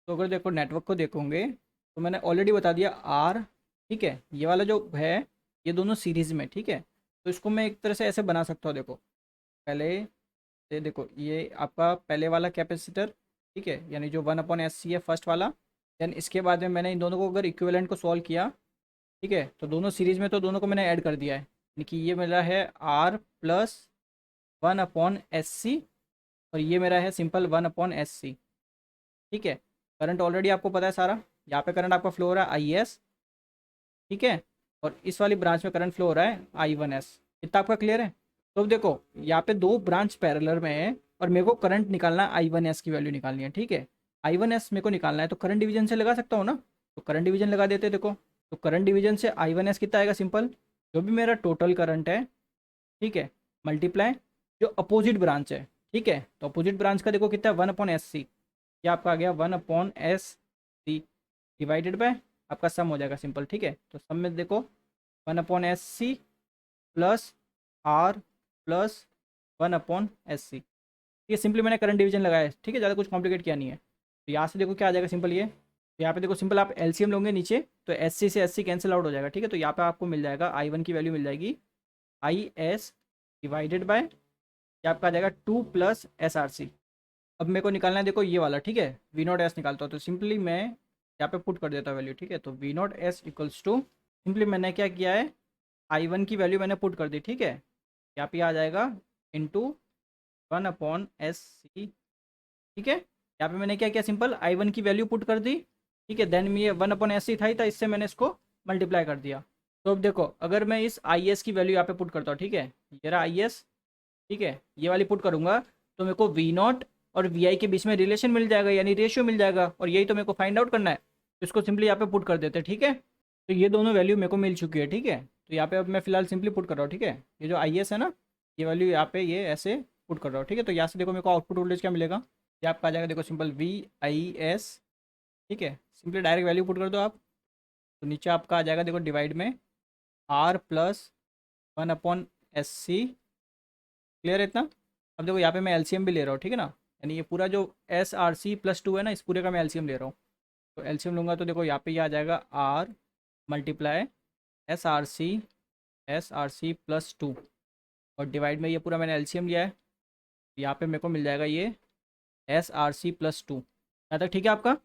A: तो अगर देखो नेटवर्क को देखोगे तो मैंने ऑलरेडी बता दिया आर, ठीक है, ये वाला जो है ये दोनों सीरीज़ में, ठीक है, तो इसको मैं एक तरह से ऐसे बना सकता हूँ, देखो पहले ये देखो ये आपका पहले वाला कैपेसिटर, ठीक है, यानी जो 1/SC है फर्स्ट वाला, देन इसके बाद में मैंने इन दोनों को अगर इक्विवेलेंट को सॉल्व किया, ठीक है, तो दोनों सीरीज़ में तो दोनों को मैंने ऐड कर दिया है, यानी कि ये मेरा है आर प्लस 1/SC, और ये मेरा है सिंपल 1/SC, ठीक है। करंट ऑलरेडी आपको पता है सारा, यहाँ पे करंट आपका फ्लो हो रहा है IS, ठीक है, और इस वाली ब्रांच में करंट फ्लो हो रहा है I1S, इतना आपका क्लियर है। तो अब देखो यहाँ पे दो ब्रांच पैरेलल में है और मेरे को करंट निकालना है, I1S की वैल्यू निकालनी है, ठीक है, I1S मेरे को निकालना है, तो करंट डिवीजन से लगा सकता हूँ ना, तो करंट डिवीजन लगा देते देखो, तो करंट डिवीजन से I1S कितना आएगा, सिंपल जो भी मेरा टोटल करंट है, ठीक है, मल्टीप्लाई जो अपोजिट ब्रांच है, ठीक है, तो अपोजिट ब्रांच का देखो कितना है 1/SC, ये आपका आ गया 1/SC डिवाइडेड बाय आपका सम हो जाएगा सिंपल, ठीक है, तो सम में देखो 1/SC plus are plus 1/SC, ये सिंपली मैंने करंट डिवीजन लगाया है, ठीक है, ज़्यादा कुछ कॉम्प्लिकेट किया नहीं है। तो यहाँ से देखो क्या आ जाएगा सिंपल ये, तो यहाँ पे देखो सिंपल आप एलसीएम लोगे नीचे, तो SC से SC कैंसिल आउट हो जाएगा, ठीक है, तो यहाँ पे आपको मिल जाएगा I1 की वैल्यू मिल जाएगी IS डिवाइडेड बाय ये आपका आ जाएगा 2 प्लस SRC। अब मेरे को निकालना है देखो ये वाला, ठीक है, V0S निकालता हूँ, तो सिंपली मैं यहाँ पे पुट कर देता हूँ वैल्यू, ठीक है, तो V0S इक्वल्स टू सिंपली मैंने क्या किया है I1 की वैल्यू मैंने पुट कर दी, ठीक है, यहाँ पे आ जाएगा इंटू 1/SC, ठीक है, यहाँ पे मैंने क्या किया सिंपल I1 की वैल्यू पुट कर दी, ठीक है, देन ये 1/SC था इससे मैंने इसको मल्टीप्लाई कर दिया। तो अब देखो अगर मैं इस IS की वैल्यू यहाँ पे पुट करता हूँ, ठीक है, ये रहा IS, ठीक है, ये वाली पुट करूँगा तो मेरे को V0 और VI के बीच में रिलेशन मिल जाएगा, यानी रेशियो मिल जाएगा, और यही तो मेरे को फाइंड आउट करना है, तो इसको सिंपली यहाँ पे पुट कर देते हैं, ठीक है। तो ये दोनों वैल्यू मेरे को मिल चुकी है, ठीक है, तो यहाँ पे अब मैं फिलहाल सिंपली पुट कर रहा हूँ, ठीक है, ये जो IS है ना ये वैल्यू यहाँ पे ये ऐसे पुट कर रहा हूँ, ठीक है, तो यहाँ से देखो मेरे को आउटपुट वोल्टेज क्या मिलेगा, ये आपका आ जाएगा देखो सिंपल VIS, ठीक है, सिंपली डायरेक्ट वैल्यू पुट कर दो आप, तो नीचे आपका आ जाएगा देखो डिवाइड में R प्लस 1/SC, क्लियर है इतना। अब देखो यहाँ पे मैं एलसीएम भी ले रहा हूँ, ठीक है ना, यानी ये पूरा जो SRC+2 है ना इस पूरे का मैं एलसीएम ले रहा हूँ, तो एलसीएम लूँगा तो देखो यहाँ पे ये आ जाएगा R मल्टीप्लाई SRC+2, और डिवाइड में ये पूरा मैंने एलसीएम लिया है, यहाँ पे मेरे को मिल जाएगा ये SRC+2, यहाँ तक ठीक है आपका।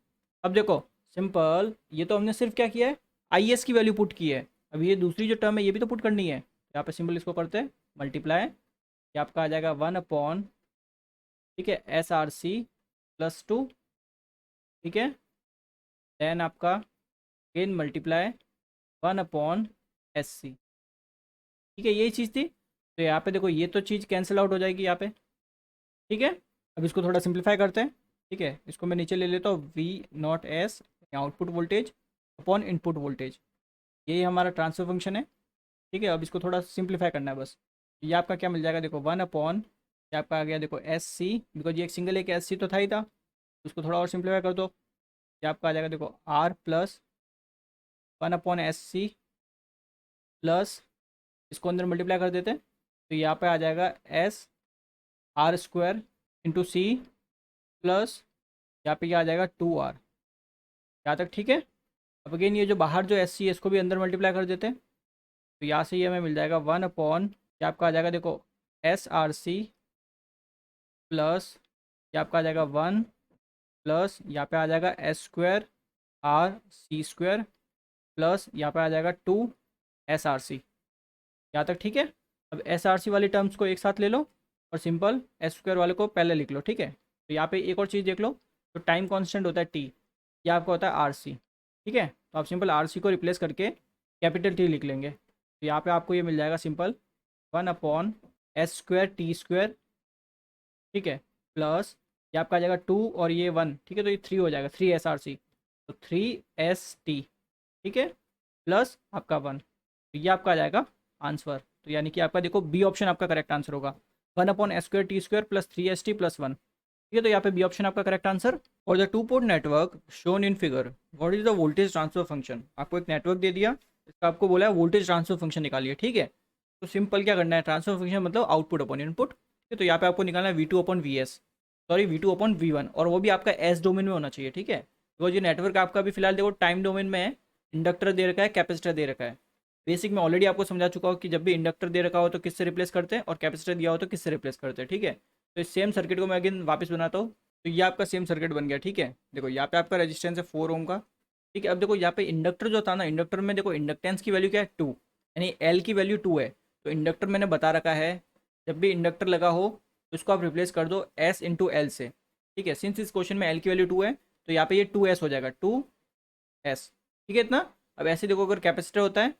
A: अब देखो सिंपल ये तो हमने सिर्फ क्या किया है IS की वैल्यू पुट की है, अब ये दूसरी जो टर्म है ये भी तो पुट करनी है, यहाँ पे सिंपल इसको करते हैं मल्टीप्लाई, ये आपका आ जाएगा 1/, ठीक है, SRC +2, ठीक है, देन आपका अगेन मल्टीप्लाई 1/SC, ठीक है, यही चीज़ थी। तो यहाँ पे देखो ये तो चीज़ कैंसिल आउट हो जाएगी यहाँ पे, ठीक है। अब इसको थोड़ा सिंप्लीफाई करते हैं, ठीक है, इसको मैं नीचे ले लेता हूँ, V0S output voltage upon input voltage, यही हमारा ट्रांसफर फंक्शन है, ठीक है। अब इसको थोड़ा सिंप्लीफाई करना है बस। ये आपका क्या मिल जाएगा, देखो 1/, ये आपका आ गया देखो SC, बिकॉज ये एक सिंगल एक SC तो था ही था, उसको थोड़ा और सिंप्लीफाई कर दो, ये आपका आ जाएगा देखो R प्लस 1/SC प्लस, इसको अंदर मल्टीप्लाई कर देते हैं, तो यहाँ पे आ जाएगा SR² इंटू C प्लस, यहाँ पे क्या आ जाएगा 2R, यहाँ तक ठीक है। अब अगेन ये जो बाहर जो SC है इसको भी अंदर मल्टीप्लाई कर देते हैं, तो यहाँ से ये हमें मिल जाएगा 1/, ये आपका आ जाएगा देखो SRC प्लस, ये आपका आ जाएगा 1 प्लस, यहाँ पे आ जाएगा S²RC² प्लस, यहाँ पे आ जाएगा 2SRC, यहाँ तक ठीक है। अब SRC वाली टर्म्स को एक साथ ले लो और सिंपल S² वाले को पहले लिख लो, ठीक है। तो यहाँ पे एक और चीज़ देख लो, तो टाइम कांस्टेंट होता है T, यह आपका होता है RC, ठीक है। तो आप सिंपल RC को रिप्लेस करके कैपिटल T लिख लेंगे, तो यहाँ पे आपको ये मिल जाएगा सिंपल 1/S²T², ठीक है, प्लस ये आपका आ जाएगा 2 और ये 1, ठीक है, तो ये 3 हो जाएगा, 3SRC, तो 3ST, ठीक है, प्लस आपका 1, तो ये आपका आ जाएगा आंसर। तो यानी कि आपका देखो बी ऑप्शन आपका करेक्ट आंसर होगा, 1/S²T² प्लस 3ST प्लस 1, ठीक है। तो यहाँ पे बी ऑप्शन आपका करेक्ट आंसर। और the two port network shown in figure, what is the voltage transfer function, आपको एक नेटवर्क दे दिया, इसका आपको बोला है वोल्टेज ट्रांसफर फंक्शन निकालिए, ठीक है। तो सिंपल क्या करना है, ट्रांसफर फंक्शन मतलब आउटपुट अपॉन इनपुट, ठीक है। तो यहाँ पे आपको निकालना है V2/VS, सॉरी V2/V1, और वो भी आपका एस डोमेन में होना चाहिए, ठीक है। तो ये नेटवर्क आपका भी फिलहाल देखो टाइम डोमेन में है, इंडक्टर दे रखा है, कैपेसिटर दे रखा है। बेसिक में ऑलरेडी आपको समझा चुका हूँ कि जब भी इंडक्टर दे रखा हो तो किससे रिप्लेस करते हैं और कैपेसिटर दिया हो तो किससे रिप्लेस करते हैं, ठीक है। तो इस सेम सर्किट को मैं अगेन वापस बनाता हूँ, तो ये आपका सेम सर्किट बन गया, ठीक है। देखो यहाँ पे आपका रेजिस्टेंस है 4 ओम का, ठीक है। अब देखो यहाँ पे इंडक्टर जो था ना, इंडक्टर में देखो इंडक्टेंस की वैल्यू क्या है 2, यानी एल की वैल्यू 2 है। तो इंडक्टर मैंने बता रखा है, जब भी इंडक्टर लगा हो तो इसको आप रिप्लेस कर दो S इंटू एल से, ठीक है। सिंस इस क्वेश्चन में एल की वैल्यू 2 है तो यहाँ पे ये 2S हो जाएगा, 2S, ठीक है इतना। अब ऐसे देखो अगर कैपेसिटर होता है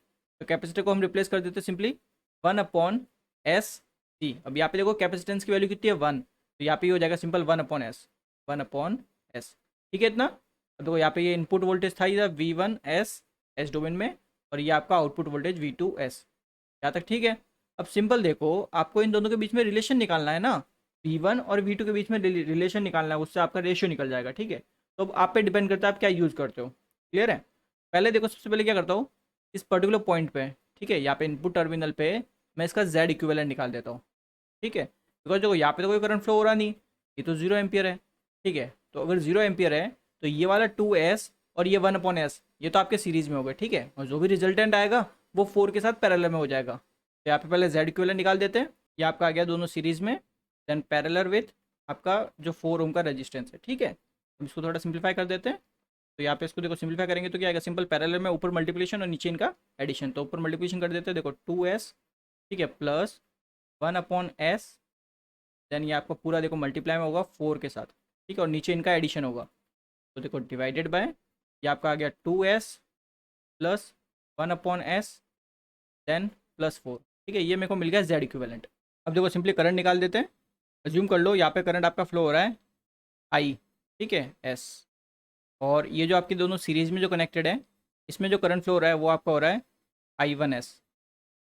A: तो कैपेसिटर को हम रिप्लेस कर देते सिंपली 1/SC। अब यहाँ पे देखो कैपेसिटेंस की वैल्यू कितनी है 1, तो यहाँ पे ये हो जाएगा सिंपल 1/S, 1/S, ठीक है इतना। अब देखो यहाँ पे ये इनपुट वोल्टेज था इधर V1S एस डोमेन में, और ये आपका आउटपुट वोल्टेज V2S, यहाँ तक ठीक है। अब सिंपल देखो आपको इन दोनों के बीच में रिलेशन निकालना है ना, V1 और V2 के बीच में रिलेशन निकालना है, उससे आपका रेशियो निकल जाएगा, ठीक है। तो अब आप पे डिपेंड करता है आप क्या यूज़ करते हो, क्लियर है। पहले देखो सबसे पहले क्या करता हूँ, इस पर्टिकुलर पॉइंट पे, ठीक है, यहाँ पे इनपुट टर्मिनल पे मैं इसका Z इक्विवेलेंट निकाल देता हूँ, ठीक है। बिकॉज देखो यहाँ पे तो कोई करंट फ्लो हो रहा नहीं, ये तो 0 एम्पियर है, ठीक है। तो अगर 0 एम्पियर है तो ये वाला 2S और ये 1/S ये तो आपके सीरीज में हो गए, ठीक है। और जो भी रिजल्टेंट आएगा वो 4 के साथ पैरेलल में हो जाएगा। तो यहाँ पे पहले Z इक्विवेलेंट निकाल देते हैं, ये आपका आ गया दोनों सीरीज में, देन पैरेलल विथ आपका जो 4 ओम का रेजिस्टेंस है, ठीक है। हम इसको थोड़ा सिंप्लीफाई कर देते हैं, तो यहाँ पे इसको देखो सिंप्लीफाई करेंगे तो क्या आएगा, सिंपल पैरेलल में ऊपर मल्टीप्लिकेशन और नीचे इनका एडिशन, तो ऊपर मल्टीप्लिकेशन कर देते हैं देखो 2S, ठीक है, प्लस 1/S, देन ये आपका पूरा देखो मल्टीप्लाई में होगा 4 के साथ, ठीक है, और नीचे इनका एडिशन होगा, तो देखो डिवाइडेड बाय ये आपका आ गया 2S plus 1/S then plus 4, ठीक है। ये मेरे को मिल गया Z इक्विवेलेंट। अब देखो सिंपली करंट निकाल देते हैं, अज्यूम कर लो यहाँ पे करंट आपका फ्लो हो रहा है I, ठीक है, S, और ये जो आपकी दोनों सीरीज में जो कनेक्टेड है इसमें जो करंट फ्लो हो रहा है वो आपका हो रहा है I1S,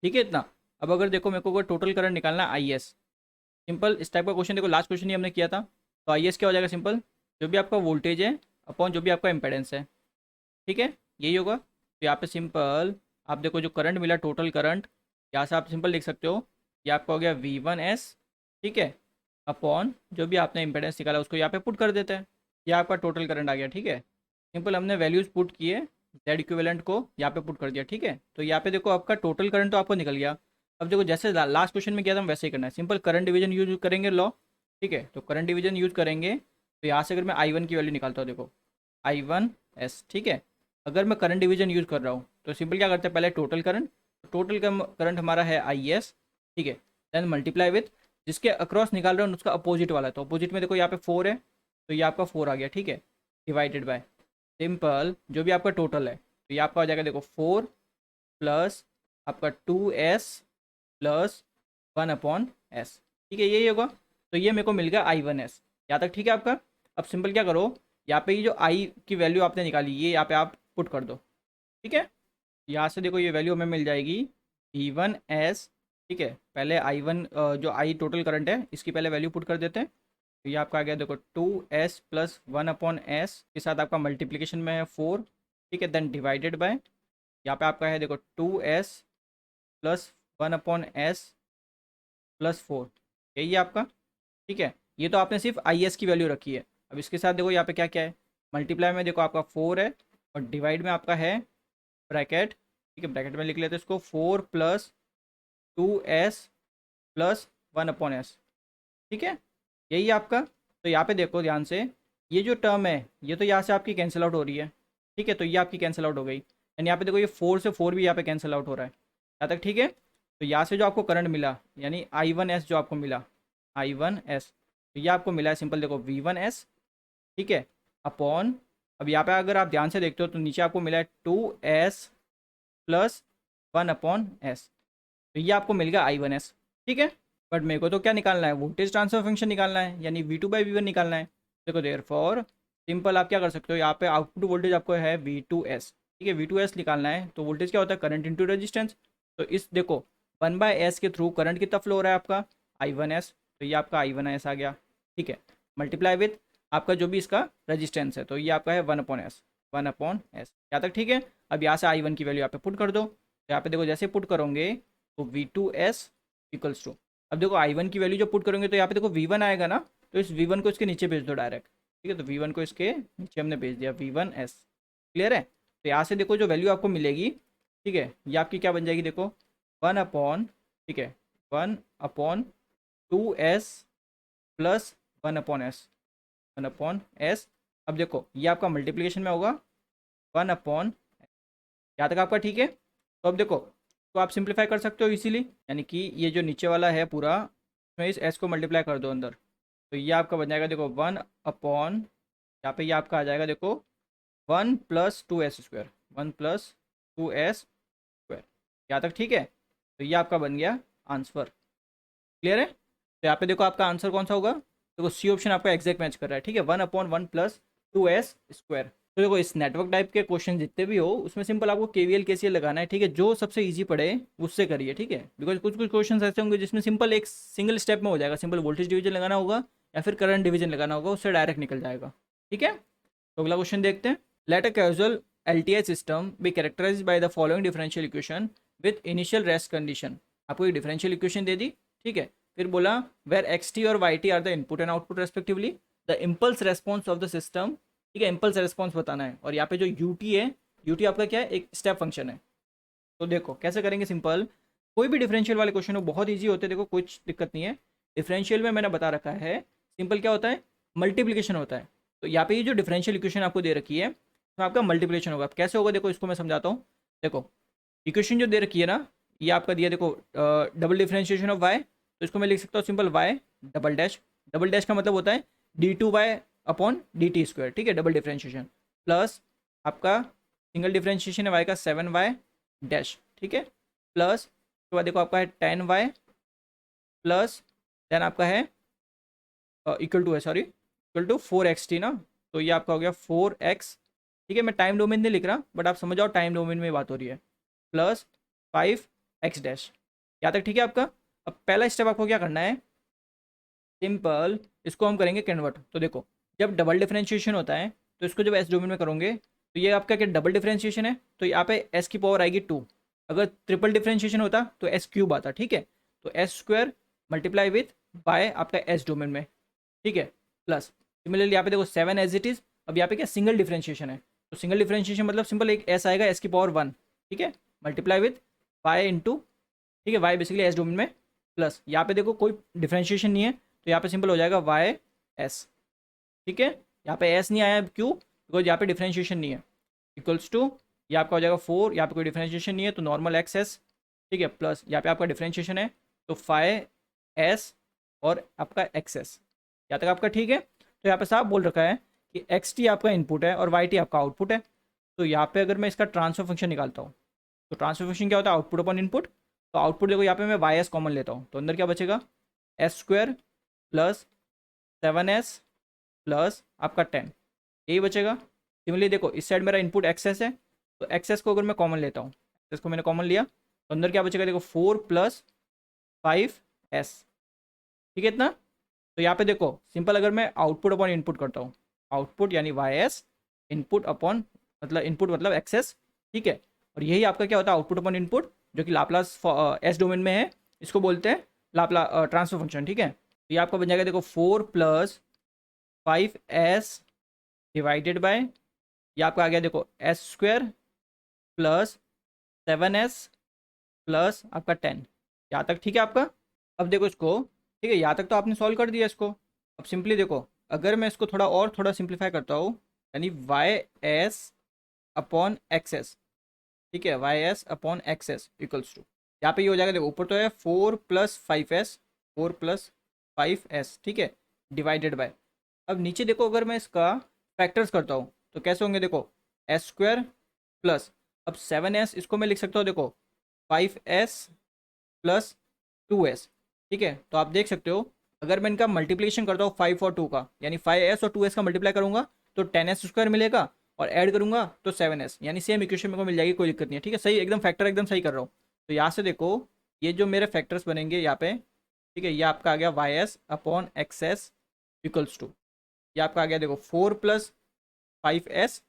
A: ठीक है इतना। अब अगर देखो मेरे को अगर टोटल करंट निकालना है IS, सिंपल इस टाइप का क्वेश्चन देखो लास्ट क्वेश्चन ही हमने किया था, तो IS क्या हो जाएगा, सिंपल जो भी आपका वोल्टेज है अपॉन जो भी आपका इम्पेडेंस है, ठीक है, यही होगा। तो यहाँ पे सिंपल आप देखो जो करंट मिला टोटल करंट, यहाँ से आप सिंपल लिख सकते हो ये आपका हो गया V1S, ठीक है, अपॉन जो भी आपने इम्पेडेंस निकाला उसको यहाँ पे पुट कर देते हैं, ये आपका टोटल करंट आ गया, ठीक है। सिंपल हमने वैल्यूज़ पुट किए, Z इक्विवेलेंट को यहाँ पे पुट कर दिया, ठीक है। तो यहाँ पे देखो आपका टोटल करंट तो आपको निकल गया। अब देखो जैसे लास्ट क्वेश्चन में किया था हम वैसे ही करना है, सिंपल करंट डिवीजन यूज करेंगे लॉ, ठीक है। तो करंट डिवीजन यूज करेंगे तो यहाँ से अगर मैं I1 की वैल्यू निकालता हूँ देखो I1S, ठीक है। अगर मैं करंट डिवीजन यूज़ कर रहा हूँ तो सिंपल क्या करते हैं, पहले टोटल करंट टोटल करंट हमारा है आई एस, ठीक है। देन मल्टीप्लाई विथ जिसके अक्रॉस निकाल रहे हैं उसका अपोजिट वाला है, तो अपोजिट में देखो यहाँ पे 4 है, तो ये आपका 4 आ गया, ठीक है। डिवाइडेड बाय सिंपल जो भी आपका टोटल है, तो ये आपका हो जाएगा देखो 4 प्लस आपका 2s प्लस 1/s, ठीक है, यही होगा। तो ये मेरे को मिल गया I1s, यहाँ तक ठीक है आपका। अब सिंपल क्या करो, यहाँ पे ये जो आई की वैल्यू आपने निकाली ये यहाँ पे आप पुट कर दो, ठीक है। यहाँ से देखो ये वैल्यू हमें मिल जाएगी V1s, ठीक है। पहले I1 जो आई टोटल करंट है इसकी पहले वैल्यू पुट कर देते हैं। तो ये आपका आ गया देखो 2s प्लस 1/s के साथ आपका मल्टीप्लिकेशन में है 4, ठीक है। देन डिवाइडेड बाय यहाँ पे आपका है देखो 2s प्लस 1/s प्लस 4, यही है आपका, ठीक है। ये तो आपने सिर्फ आई एस की वैल्यू रखी है। अब इसके साथ देखो यहाँ पे क्या क्या है, मल्टीप्लाई में देखो आपका 4 है और डिवाइड में आपका है ब्रैकेट, ठीक है। ब्रैकेट में लिख लेते हैं इसको 4 प्लस 2s प्लस 1/s, ठीक है, यही है आपका। तो यहाँ पे देखो ध्यान से, ये जो टर्म है ये तो यहाँ से आपकी कैंसिल आउट हो रही है, ठीक है। तो ये आपकी कैंसिल आउट हो गई एंड यहाँ पे देखो ये 4 से 4 भी यहाँ पे कैंसिल आउट हो रहा है, यहाँ तक ठीक है। तो यहाँ से जो आपको करंट मिला यानी I1s जो आपको मिला I1s, तो ये आपको मिला है सिंपल देखो V1s, ठीक है, अपॉन अब यहाँ पे अगर आप ध्यान से देखते हो तो नीचे आपको मिला है 2s प्लस 1/s, तो ये आपको मिल गया I1s, ठीक है। बट मेरे को तो क्या निकालना है, वोल्टेज ट्रांसफर फंक्शन निकालना है यानी V2/V1 निकालना है। देखो देयरफॉर सिंपल आप क्या कर सकते हो, यहाँ पे आउटपुट वोल्टेज आपको है V2s, ठीक है। V2s निकालना है तो वोल्टेज क्या होता है, करंट इंटू रेजिस्टेंस। तो इस देखो 1/s के थ्रू करंट कितना फ्लो हो रहा है आपका I1s, तो ये आपका I1s आ गया, ठीक है। मल्टीप्लाई विथ आपका जो भी इसका रेजिस्टेंस है, तो ये आपका है 1/s, 1/s, यहाँ तक ठीक है। अब यहाँ से I1 की वैल्यू यहाँ पे पुट कर दो, तो यहाँ पे देखो जैसे पुट करोगे तो V2s इक्वल्स टू, अब देखो I1 की वैल्यू जो पुट करोगे तो यहाँ पे देखो V1 आएगा ना, तो इस V1 को इसके नीचे भेज दो डायरेक्ट, ठीक है। तो V1 को इसके नीचे हमने भेज दिया V1s, क्लियर है। तो यहाँ से देखो जो वैल्यू आपको मिलेगी, ठीक है, ये आपकी क्या बन जाएगी देखो 1 अपॉन, ठीक है, 1/2s प्लस 1/s। अब देखो ये आपका मल्टीप्लिकेशन में होगा 1/, यहाँ तक आपका ठीक है। तो अब देखो तो आप सिंप्लीफाई कर सकते हो इजीली, यानी कि ये जो नीचे वाला है पूरा इसमें इस s को मल्टीप्लाई कर दो अंदर, तो ये आपका बन जाएगा देखो 1/, यहाँ पे ये आपका आ जाएगा देखो 1+2s², 1+2s², यहाँ तक ठीक है। तो ये आपका बन गया आंसर, क्लियर है। तो यहाँ पे देखो आपका आंसर कौन सा होगा, देखो सी ऑप्शन आपका एग्जैक्ट मैच कर रहा है, ठीक है, 1/1+2s²। तो देखो इस नेटवर्क टाइप के क्वेश्चन जितने भी हो उसमें सिंपल आपको KVL KCL लगाना है, ठीक है। जो सबसे इजी पड़े उससे करिए, ठीक है। बिकॉज कुछ कुछ क्वेश्चन ऐसे होंगे जिसमें सिंपल एक सिंगल स्टेप में हो जाएगा, सिंपल वोल्टेज डिवीजन लगाना होगा या फिर करंट डिवीजन लगाना होगा, उससे डायरेक्ट निकल जाएगा, ठीक है। तो अगला क्वेश्चन देखते हैं। Let a causal LTI system be characterize by the following differential equation with initial rest condition. आपको ये डिफरेंशियल इक्वेशन दे दी, ठीक है। फिर बोला वेर XT और YT are the input and output respectively, the impulse response of the system, ठीक है, इम्पल्स रेस्पॉन्स बताना है। और यहाँ पे जो UT है, UT आपका क्या है, एक स्टेप फंक्शन है। तो देखो कैसे करेंगे, सिंपल कोई भी डिफरेंशियल वाले क्वेश्चन हो बहुत ईजी होते हैं, देखो कुछ दिक्कत नहीं है। डिफरेंशियल में मैंने बता रखा है सिंपल क्या होता है, मल्टीप्लिकेशन होता है। तो यहाँ पे ये जो डिफरेंशियल इक्वेशन आपको दे रखी है तो आपका मल्टीप्लिकेशन होगा। अब कैसे होगा देखो इसको मैं समझाता हूँ। देखो इक्वेशन जो दे रखी है ना, ये आपका दिया देखो डबल डिफरेंशिएशन ऑफ वाई, तो इसको मैं लिख सकता हूँ simple Y double dash, double dash का मतलब होता है d2y/dt², ठीक है, डबल डिफरेंशिएशन प्लस आपका सिंगल डिफरेंशिएशन है वाई का 7y डैश, ठीक है, प्लस उसके बाद देखो आपका है 10y प्लस देन आपका है इक्वल टू है, सॉरी, इक्वल टू 4xt ना, तो ये आपका हो गया 4x, ठीक है। मैं टाइम डोमेन नहीं लिख रहा बट आप समझ जाओ टाइम डोमेन में बात हो रही है, प्लस 5x डैश, यहाँ तक ठीक है आपका। अब पहला स्टेप आपको क्या करना है, सिंपल इसको हम करेंगे कन्वर्ट। तो देखो जब डबल डिफरेंशिएशन होता है तो इसको जब एस डोमेन में करोगे तो ये आपका क्या डबल डिफरेंशिएशन है, तो यहाँ पे एस की पावर आएगी 2। अगर ट्रिपल डिफरेंशिएशन होता तो s³ आता, ठीक है। तो s² मल्टीप्लाई विथ बाय आपका एस डोमेन में, ठीक है, प्लस सिमिलरली यहाँ पे देखो 7 एज इट इज। अब यहाँ पे क्या सिंगल डिफरेंशिएशन है, तो सिंगल डिफरेंशिएशन मतलब सिंपल एक s आएगा s की पावर 1, ठीक है, मल्टीप्लाई विथ वाई इंटू, ठीक है, वाई बेसिकली एस डोमेन में, प्लस यहाँ पे देखो कोई डिफरेंशिएशन नहीं है तो यहाँ पे सिंपल हो जाएगा YS, ठीक है। यहाँ पे S नहीं आया, क्यों, बिकॉज यहाँ पे डिफरेंशिएशन नहीं है, इक्वल्स टू ये आपका हो जाएगा 4, यहाँ पे कोई डिफरेंशिएशन नहीं है तो नॉर्मल XS ठीक है, प्लस यहाँ पे आपका डिफ्रेंशिएशन है, तो फाइव एस और आपका एक्सेस, यहाँ तक आपका ठीक है। तो यहाँ पे साफ बोल रखा है कि एक्स टी आपका इनपुट है और वाई टी आपका आउटपुट है। तो यहाँ पे अगर मैं इसका ट्रांसफर फंक्शन निकालता हूँ, तो ट्रांसफर फंक्शन क्या होता है, आउटपुट अपॉन इनपुट। तो आउटपुट देखो यहाँ पे मैं वाई एस कॉमन लेता हूँ, तो अंदर क्या बचेगा, S square plus 7s plus आपका 10, यही बचेगा। सिमिलरली देखो इस साइड मेरा इनपुट एक्सेस है, तो एक्सेस को अगर मैं कॉमन लेता हूँ, एक्सेस को मैंने कॉमन लिया, तो अंदर क्या बचेगा, देखो 4 प्लस 5s, ठीक है इतना। तो यहाँ पे देखो सिंपल, अगर मैं आउटपुट अपॉन इनपुट करता हूँ, आउटपुट यानी वाई एस, इनपुट अपॉन मतलब इनपुट मतलब एक्सेस, ठीक है। और यही आपका क्या होता है, आउटपुट अपॉन इनपुट, जो कि लाप्लास एस डोमेन में है, इसको बोलते हैं लाप्ला ट्रांसफर फंक्शन, ठीक है। तो ये आपका बन जाएगा देखो 4 प्लस 5s डिवाइडेड बाय, ये आपका आ गया देखो S square plus 7s plus आपका 10, यहाँ तक ठीक है आपका। अब देखो इसको, ठीक है, यहाँ तक तो आपने सॉल्व कर दिया इसको। अब सिंपली देखो, अगर मैं इसको थोड़ा सिंप्लीफाई करता हूँ, यानी वाई एस अपॉन एक्सेस, ठीक है, Y S upon X S equals to, यहाँ पे ये हो जाएगा देखो, ऊपर तो है 4 प्लस 5s, 4 प्लस 5s, ठीक है, डिवाइडेड बाय। अब नीचे देखो, अगर मैं इसका फैक्टर्स करता हूँ तो कैसे होंगे, देखो एस स्क्वायर प्लस, अब 7s इसको मैं लिख सकता हूँ देखो 5s प्लस 2s, ठीक है। तो आप देख सकते हो, अगर मैं इनका मल्टीप्लिकेशन करता हूँ 5 और 2 का, यानी 5s और 2s का मल्टीप्लाई करूंगा तो 10s स्क्वायर मिलेगा, और ऐड करूंगा तो 7s, यानी सेम इक्वेशन मेरे को मिल जाएगी, कोई दिक्कत नहीं है, ठीक है, सही एकदम, फैक्टर एकदम सही कर रहा हूँ। तो यहाँ से देखो, ये जो मेरे फैक्टर्स बनेंगे यहाँ पे, ठीक है, ये आपका आ गया Y S upon X S equals to, ये आपका आ गया देखो 4 प्लस 5s,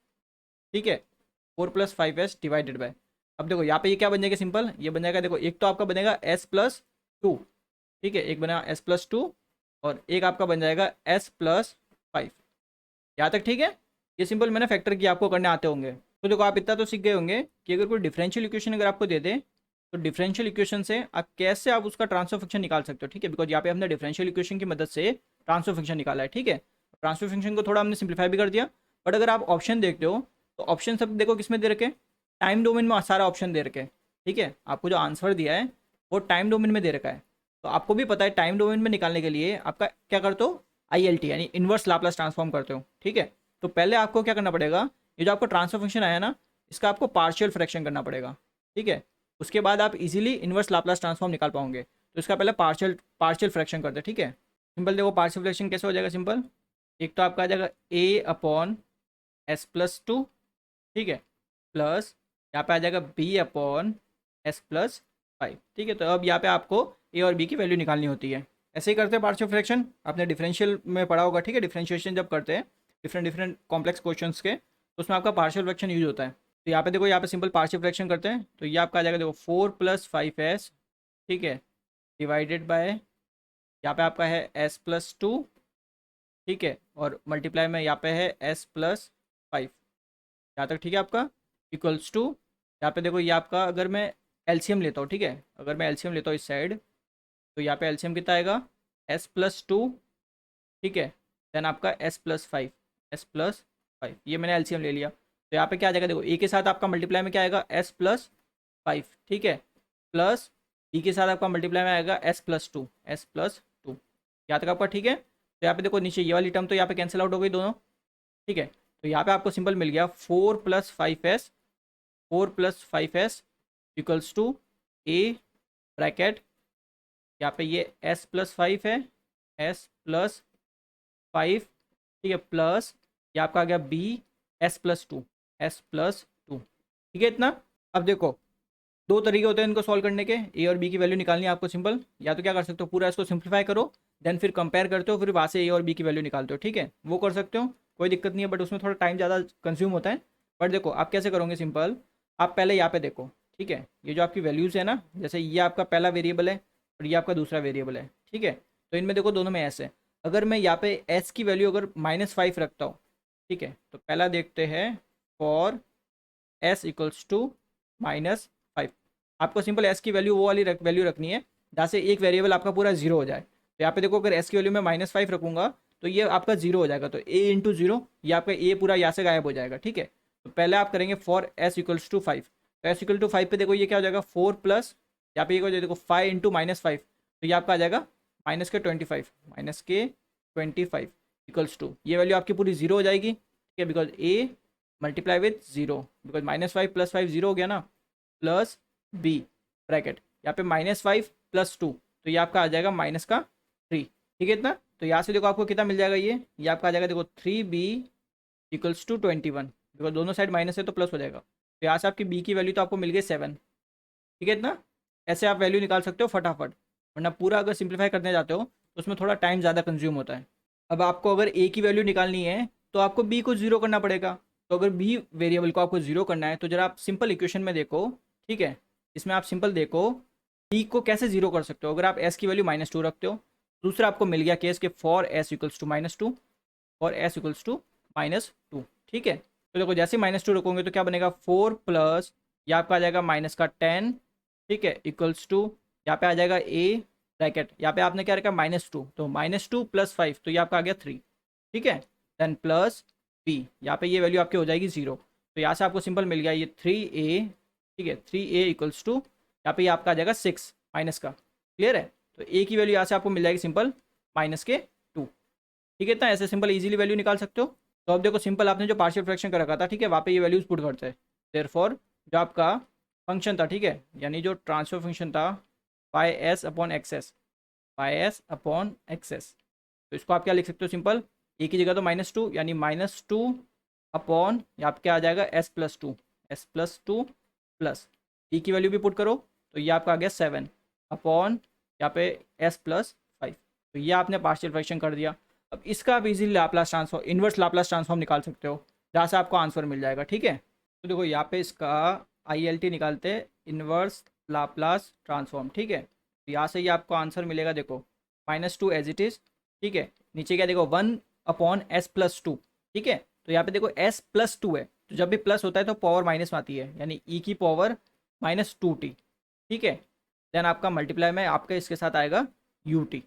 A: ठीक है, 4 प्लस 5s डिवाइडेड बाय। अब देखो यहाँ पे ये क्या बन जाएगा, सिंपल ये बन जाएगा देखो, एक तो आपका बनेगा s प्लस 2, ठीक है, एक बनेगा s प्लस 2, और एक आपका बन जाएगा s प्लस 5, यहाँ तक ठीक है। ये सिंपल मैंने फैक्टर किया, आपको करने आते होंगे। तो देखो आप इतना तो सीख गए होंगे कि अगर कोई डिफरेंशियल इक्वेशन अगर आपको दे दे, तो डिफरेंशियल इक्वेशन से आप कैसे आप उसका ट्रांसफर फंक्शन निकाल सकते हो, ठीक है, बिकॉज यहाँ पे हमने डिफरेंशियल इक्वेशन की मदद से ट्रांसफर फंक्शन निकाला है, ठीक है। ट्रांसफर फंक्शन को थोड़ा हमने सिंप्लीफाई भी कर दिया। बट अगर आप ऑप्शन देखते हो, तो ऑप्शन सब देखो किस में दे रखे, टाइम डोमेन में सारा ऑप्शन दे रखे, ठीक है। आपको जो आंसर दिया है वो टाइम डोमेन में दे रखा है। तो आपको भी पता है टाइम डोमेन में निकालने के लिए आपका क्या करते हो, ILT यानी इन्वर्स लाप्लास ट्रांसफॉर्म करते हो, ठीक है। तो पहले आपको क्या करना पड़ेगा, ये जो आपको ट्रांसफर फंक्शन आया ना, इसका आपको पार्शियल फ्रैक्शन करना पड़ेगा, ठीक है। उसके बाद आप इजीली इन्वर्स लाप्लास ट्रांसफॉर्म निकाल पाओगे। तो इसका पहले पार्शियल पार्शियल फ्रैक्शन करते हैं, ठीक है। सिंपल देखो पार्शियल फ्रैक्शन कैसे हो जाएगा, सिंपल एक तो आपका आ जाएगा a अपॉन एस प्लस 2, ठीक है, प्लस यहाँ पे आ जाएगा b अपॉन एस प्लस 5, ठीक है। तो अब यहाँ पे आपको a और b की वैल्यू निकालनी होती है। ऐसे ही करते हैं पार्शियल फ्रैक्शन, आपने डिफरेंशियल में पढ़ा होगा, ठीक है। डिफरेंशिएशन जब करते हैं डिफरेंट डिफरेंट कॉम्प्लेक्स क्वेश्चंस के, तो उसमें आपका पार्शियल फ्रैक्शन यूज होता है। तो यहाँ पे देखो, यहाँ पे सिंपल पार्शियल फ्रैक्शन करते हैं, तो ये आपका आ जाएगा देखो 4 प्लस 5s, ठीक है, डिवाइडेड बाय, यहाँ पे आपका है s प्लस 2, ठीक है, और मल्टीप्लाई में यहाँ पे है s प्लस 5, यहाँ तक ठीक है आपका, इक्वल्स टू, यहाँ पे देखो ये आपका, अगर मैं एलसीएम लेता हूँ, ठीक है, अगर मैं एलसीएम लेता हूँ इस साइड, तो यहाँ पे एलसीएम कितना आएगा, s प्लस 2, ठीक है, देन आपका s प्लस 5, s प्लस 5, ये मैंने एलसीएम ले लिया। तो यहाँ पे क्या आ जाएगा, देखो a के साथ आपका मल्टीप्लाई में क्या आएगा, s प्लस 5, ठीक है, प्लस b के साथ आपका मल्टीप्लाई में आएगा s प्लस 2, s प्लस 2, यहाँ तक आपका ठीक है। तो यहाँ पे देखो नीचे ये वाली टर्म तो यहाँ पे कैंसिल आउट हो गई दोनों, ठीक है। तो यहाँ पे आपको सिंपल मिल गया 4 plus 5s, 4 plus 5s equals to a bracket, यहाँ पे ये s प्लस 5 है, s प्लस 5, ठीक है, प्लस ये आपका आ गया b s plus 2, s plus 2, ठीक है इतना। अब देखो दो तरीके होते हैं इनको सॉल्व करने के, a और b की वैल्यू निकालनी है आपको सिंपल, या तो क्या कर सकते हो, पूरा इसको सिंप्लीफाई करो, देन फिर कंपेयर करते हो, फिर वहाँ से a और b की वैल्यू निकालते हो, ठीक है, वो कर सकते हो, कोई दिक्कत नहीं है, बट उसमें थोड़ा टाइम ज़्यादा कंज्यूम होता है। बट देखो आप कैसे करोगे, सिंपल आप पहले यहाँ पे देखो, ठीक है, ये जो आपकी वैल्यूज़ है ना, जैसे ये आपका पहला वेरिएबल है और ये आपका दूसरा वेरिएबल है, ठीक है। तो इनमें देखो दोनों में एस है, अगर मैं यहाँ पे एस की वैल्यू अगर -5 रखता हूँ, ठीक है, तो पहला देखते हैं फॉर एस इक्वल्स टू -5, आपको सिंपल एस की वैल्यू वो वाली वैल्यू रखनी है जहाँ से एक वेरिएबल आपका पूरा जीरो हो जाए। तो यहाँ पे देखो, अगर एस की वैल्यू में -5 रखूँगा तो ये आपका जीरो हो जाएगा, तो a इंटू जीरो, ये आपका a पूरा यहाँ से गायब हो जाएगा, ठीक है। तो पहले आप करेंगे फॉर s इक्वल्स टू 5, तो s इक्वल टू 5 पे देखो ये क्या हो जाएगा, 4 प्लस यहाँ पे ये देखो 5 इंटू -5, तो ये आपका आ जाएगा -25, -25 इक्वल्स टू, ये वैल्यू आपकी पूरी जीरो हो जाएगी, ठीक है, because A multiply with zero, because -5 + 5 zero हो गया ना, प्लस बी ब्रैकेट यहाँ पे -5 + 2, तो ये आपका आ जाएगा -3, ठीक है इतना। तो यहाँ से देखो आपको कितना मिल जाएगा, ये आपका आ जाएगा देखो 3b इक्वल्स टू 21, बिकॉज दोनों साइड माइनस है तो प्लस हो जाएगा। तो यहाँ से आपकी बी की वैल्यू तो आपको मिल गई 7, ठीक है इतना। ऐसे आप वैल्यू निकाल सकते हो फटाफट, वरना पूरा अगर सिंप्लीफाई करने जाते हो तो उसमें थोड़ा टाइम ज़्यादा कंज्यूम होता है। अब आपको अगर ए की वैल्यू निकालनी है तो आपको बी को जीरो करना पड़ेगा। तो अगर बी वेरिएबल को आपको जीरो करना है तो जरा आप सिंपल इक्वेशन में देखो, ठीक है, इसमें आप सिंपल देखो बी को कैसे जीरो कर सकते हो। अगर आप एस की वैल्यू -2 रखते हो, दूसरा आपको मिल गया केस के फॉर एस इक्वल्स टू -2 और एस इक्वल्स टू -2, ठीक है। तो देखो जैसे -2 रखोगे तो क्या बनेगा 4 प्लस ये आपका आ जाएगा -10, ठीक है, इक्वल्स टू यहाँ पे आ जाएगा ए ब्रैकेट, यहाँ पे आपने क्या रखा -2, तो -2 + 5, तो ये आपका आ गया 3, ठीक है, देन प्लस बी, यहाँ पे ये वैल्यू आपकी हो जाएगी 0। तो यहाँ से आपको सिंपल मिल गया ये 3a, ठीक है, 3a इक्वल्स टू यहाँ पे ये आपका आ जाएगा 6 माइनस का, क्लियर है। तो ए की वैल्यू यहाँ से आपको मिल जाएगी सिंपल -2, ठीक है इतना। ऐसे सिंपल इजीली वैल्यू निकाल सकते हो। तो अब देखो सिंपल आपने जो पार्शियल फ्रैक्शन का रखा था, ठीक है, वहाँ पे ये वैल्यूज पुट करते हैं, देयरफॉर जो आपका फंक्शन था, ठीक है, यानी जो ट्रांसफर फंक्शन था y/s अपॉन एक्सेस, तो इसको आप क्या लिख सकते हो सिंपल, ए की जगह तो -2 यानी -2 अपॉन यहाँ पे क्या आ जाएगा s+2 प्लस ई की वैल्यू भी पुट करो, तो ये आपका आ गया 7 अपॉन यहाँ पे s+5, तो ये आपने पार्शियल फ्रैक्शन कर दिया। अब इसका आप easily Laplace transform, inverse Laplace transform निकाल सकते हो, जहाँ से आपको आंसर मिल जाएगा, ठीक है। तो देखो यहाँ पे इसका ILT निकालते हैं, इन्वर्स लाप्लास ट्रांसफॉर्म, ठीक है। तो यहाँ से ये आपको आंसर मिलेगा, देखो -2 एज इट इज़, ठीक है, नीचे क्या देखो 1/s+2, ठीक है। तो यहाँ पे देखो s+2 है, तो जब भी प्लस होता है तो पावर माइनस में आती है, यानी e की पावर -2t, ठीक है, देन आपका मल्टीप्लाई में आपका इसके साथ आएगा ut,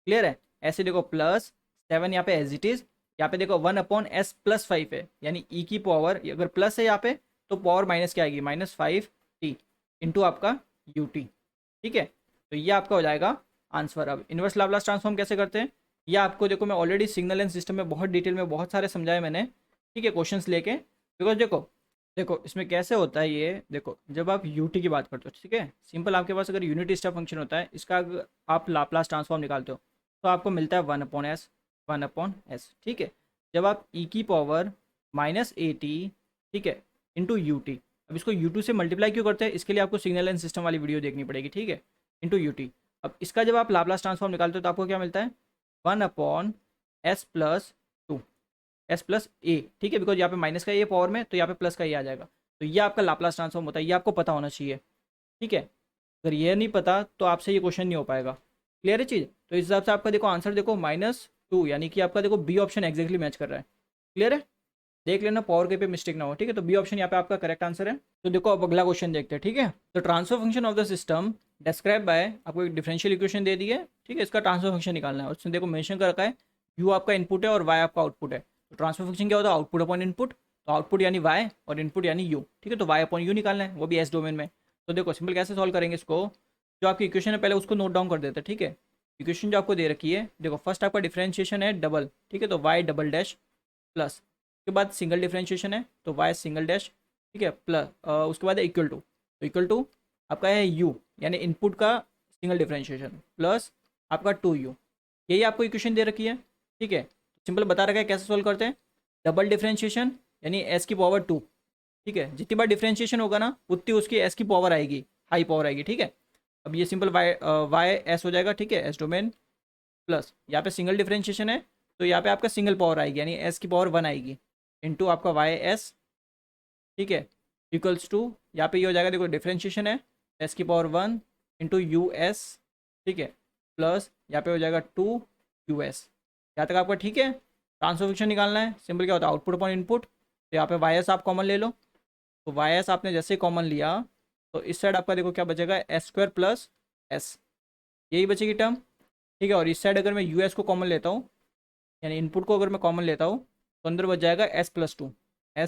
A: क्लियर है। ऐसे देखो +7 यहाँ पे एज इट इज़, यहाँ पे देखो 1/s+5 है, यानी e की पावर अगर प्लस है यहाँ पे तो पावर माइनस क्या आएगी -5t इंटू आपका ut, ठीक है। तो ये आपका हो जाएगा आंसर। अब इन्वर्स लाप्लास ट्रांसफॉर्म कैसे करते हैं, ये आपको देखो मैं ऑलरेडी सिग्नल एंड सिस्टम में बहुत डिटेल में बहुत सारे समझाए मैंने, ठीक है, क्वेश्चंस लेके। बिकॉज देखो देखो इसमें कैसे होता है, ये देखो जब आप ut की बात करते हो, ठीक है, सिंपल आपके पास अगर यूनिट स्टेप फंक्शन होता है, इसका अगर आप लाप्लास ट्रांसफॉर्म निकालते हो तो आपको मिलता है 1/s, ठीक है। जब आप e की पावर -at, ठीक है, इंटू ut, अब इसको u2 से मल्टीप्लाई क्यों करते हैं, इसके लिए आपको सिग्नल एंड सिस्टम वाली वीडियो देखनी पड़ेगी, ठीक है, इंटू ut। अब इसका जब आप लाप्लास ट्रांसफॉर्म निकालते हो तो आपको क्या मिलता है 1/s+2 s+a, ठीक है, बिकॉज यहाँ पे माइनस का ये पावर में, तो यहाँ पे प्लस का ये आ जाएगा। तो ये आपका लाप्लास ट्रांसफॉर्म होता है, ये आपको पता होना चाहिए, ठीक है। अगर ये नहीं पता तो आपसे ये क्वेश्चन नहीं हो पाएगा, क्लियर है चीज़। तो इस हिसाब से आपका देखो आंसर देखो -2, यानी कि आपका देखो बी ऑप्शन एक्जैक्टली मैच कर रहा है, क्लियर है। देख लेना पावर के पे मिस्टेक ना हो, ठीक है। तो बी ऑप्शन यहाँ पे आपका करेक्ट आंसर है। तो देखो अब अगला क्वेश्चन देखते हैं, ठीक है। तो transfer function of the system describe by, आपको एक डिफरेंशियल इक्वेशन दे दी है, ठीक है, इसका ट्रांसफर फंक्शन निकालना है। उसमें देखो मेंशन कर रखा है यू आपका इनपुट है और वाई आपका आउटपुट है। तो ट्रांसफर फंक्शन क्या होता है, आउटपुट अपॉन इनपुट, तो आउटपुट यानी वाई और इनपुट यानी यू, ठीक है। तो वाई अपॉन यू निकालना है, वो भी एस डोमेन में। तो देखो सिंपल कैसे सॉल्व करेंगे इसको, जो आपकी इक्वेशन है पहले उसको नोट डाउन कर देते हैं, ठीक है। इक्वेशन जो आपको दे रखी है, देखो फर्स्ट आपका डिफरेंशिएशन है डबल, ठीक है, तो वाई डबल डैश प्लस, उसके बाद सिंगल डिफरेंशिएशन है तो वाई सिंगल डैश, ठीक है, प्लस उसके बाद इक्वल टू, तो इक्वल टू आपका है यू यानी इनपुट का सिंगल डिफरेंशिएशन प्लस आपका 2u, यही आपको इक्वेशन दे रखी है, ठीक है। सिंपल बता रखा है कैसे सॉल्व करते हैं, डबल डिफरेंशिएशन यानी एस की पावर 2, ठीक है, जितनी बार डिफरेंशिएशन होगा ना उतनी उसकी एस की पावर आएगी, हाई पावर आएगी, ठीक है। अब ये सिंपल वाई एस हो जाएगा, ठीक है, एस डोमेन प्लस यहाँ पे सिंगल डिफरेंशिएशन है तो यहाँ पे आपका सिंगल पावर आएगी यानी एस की पावर 1 आएगी इंटू आपका वाई एस, ठीक है, इक्वल्स टू यहाँ पे ये हो जाएगा, देखो डिफरेंशिएशन है एस की पावर 1 इंटू यू एस, ठीक है, प्लस यहाँ पे हो जाएगा 2us, यहाँ तक आपका ठीक है। ट्रांसफर फंक्शन निकालना है, सिंपल क्या होता है आउटपुट अपॉन इनपुट, तो यहाँ पे वाई एस आप कॉमन ले लो, तो वाई एस आपने जैसे कॉमन लिया तो इस साइड आपका देखो क्या बचेगा s² प्लस एस, यही बचेगी टर्म, ठीक है। और इस साइड अगर मैं यू एस को कॉमन लेता हूँ यानी इनपुट को अगर मैं कॉमन लेता हूँ तो अंदर बच जाएगा s+2, यहाँ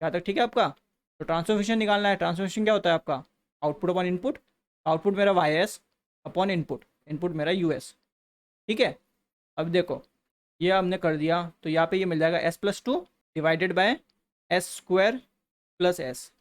A: तक ठीक है आपका। तो ट्रांसफर फंक्शन निकालना है, ट्रांसफर फंक्शन क्या होता है आपका आउटपुट अपॉन इनपुट, आउटपुट मेरा Y S upon input, input मेरा यू एस, ठीक है। अब देखो ये हमने कर दिया, तो यहाँ पे ये मिल जाएगा s+2 divided by S square plus S,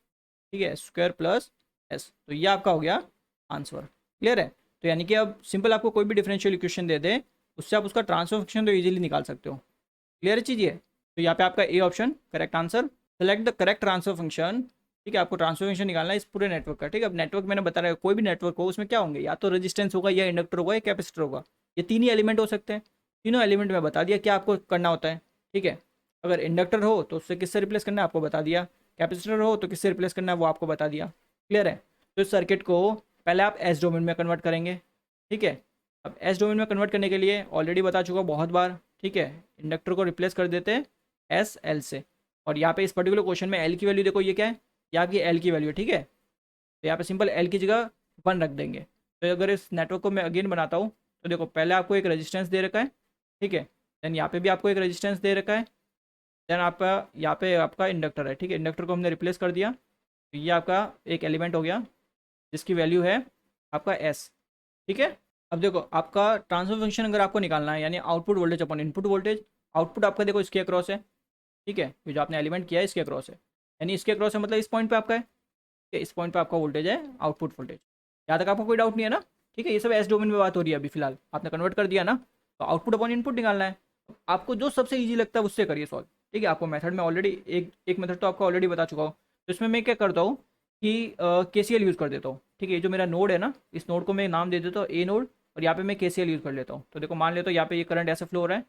A: ठीक है, स्क्वायर प्लस एस, तो ये आपका हो गया आंसर। क्लियर है? तो यानी कि अब सिंपल आपको कोई भी डिफरेंशियल इक्वेशन दे दे, उससे आप उसका ट्रांसफर फंक्शन तो इजीली निकाल सकते हो। क्लियर चीज़ ये? तो यहाँ पे आपका A option correct answer. Select the correct transfer function, ठीक है, आपको ट्रांसफर फंक्शन निकालना है इस पूरे नेटवर्क का, ठीक है। अब नेटवर्क मैंने बता रहा है, कोई भी नेटवर्क हो उसमें क्या होंगे, या तो रेजिस्टेंस होगा, या इंडक्टर होगा, या कैपेसिटर होगा, ये तीन ही एलिमेंट हो सकते हैं। तीनों एलिमेंट में बता दिया क्या आपको करना होता है, ठीक है। अगर इंडक्टर हो तो उससे किससे रिप्लेस करना है आपको बता दिया, कैपेसिटर हो तो किससे रिप्लेस करना है वो आपको बता दिया। क्लियर है? तो इस सर्किट को पहले आप एस डोमेन में कन्वर्ट करेंगे, ठीक है। अब एस डोमेन में कन्वर्ट करने के लिए ऑलरेडी बता चुका बहुत बार, ठीक है, इंडक्टर को रिप्लेस कर देते हैं एस एल से। और यहाँ पे इस पर्टिकुलर क्वेश्चन में एल की वैल्यू देखो, ये क्या है, यहाँ की एल की वैल्यू, ठीक है। तो यहाँ पे सिंपल एल की जगह 1 रख देंगे। तो अगर इस नेटवर्क को मैं अगेन बनाता हूँ, तो देखो पहले आपको एक रेजिस्टेंस दे रखा है, ठीक है, देन यहाँ पे भी आपको एक रेजिस्टेंस दे रखा है, देन आपका यहाँ पे आपका इंडक्टर है, ठीक है, इंडक्टर को हमने रिप्लेस कर दिया, तो ये आपका एक एलिमेंट हो गया जिसकी वैल्यू है आपका एस, ठीक है। अब देखो आपका ट्रांसफर फंक्शन अगर आपको निकालना है, यानी output voltage upon input voltage, output आपका देखो इसके अक्रॉस है, ठीक है, ये जो आपने एलिमेंट किया है इसके अक्रॉस है, यानी इसके अक्रॉस है मतलब इस पॉइंट पे आपका है, ठीक है, इस पॉइंट पे आपका वोल्टेज है आउटपुट वोल्टेज। यहाँ तक आपको कोई डाउट नहीं है ना? ठीक है, ये सब एस डोमेन में बात हो रही है, अभी फिलहाल आपने कन्वर्ट कर दिया ना, तो आउटपुट अपॉन इनपुट निकालना है। आपको जो सबसे ईजी लगता है उससे करिए सॉल्व, ठीक है। आपको मेथड में ऑलरेडी एक मेथड तो आपको ऑलरेडी बता चुका हूँ, तो इसमें मैं क्या करता हूँ कि KCL यूज़ कर देता हूँ, ठीक है। ये जो मेरा नोड है ना, इस नोड को मैं नाम दे देता हूँ ए नोड, और यहाँ पे मैं KCL यूज़ कर लेता हूँ। तो देखो मान लेता हूँ यहाँ पे ये करंट ऐसे फ्लो हो रहा है,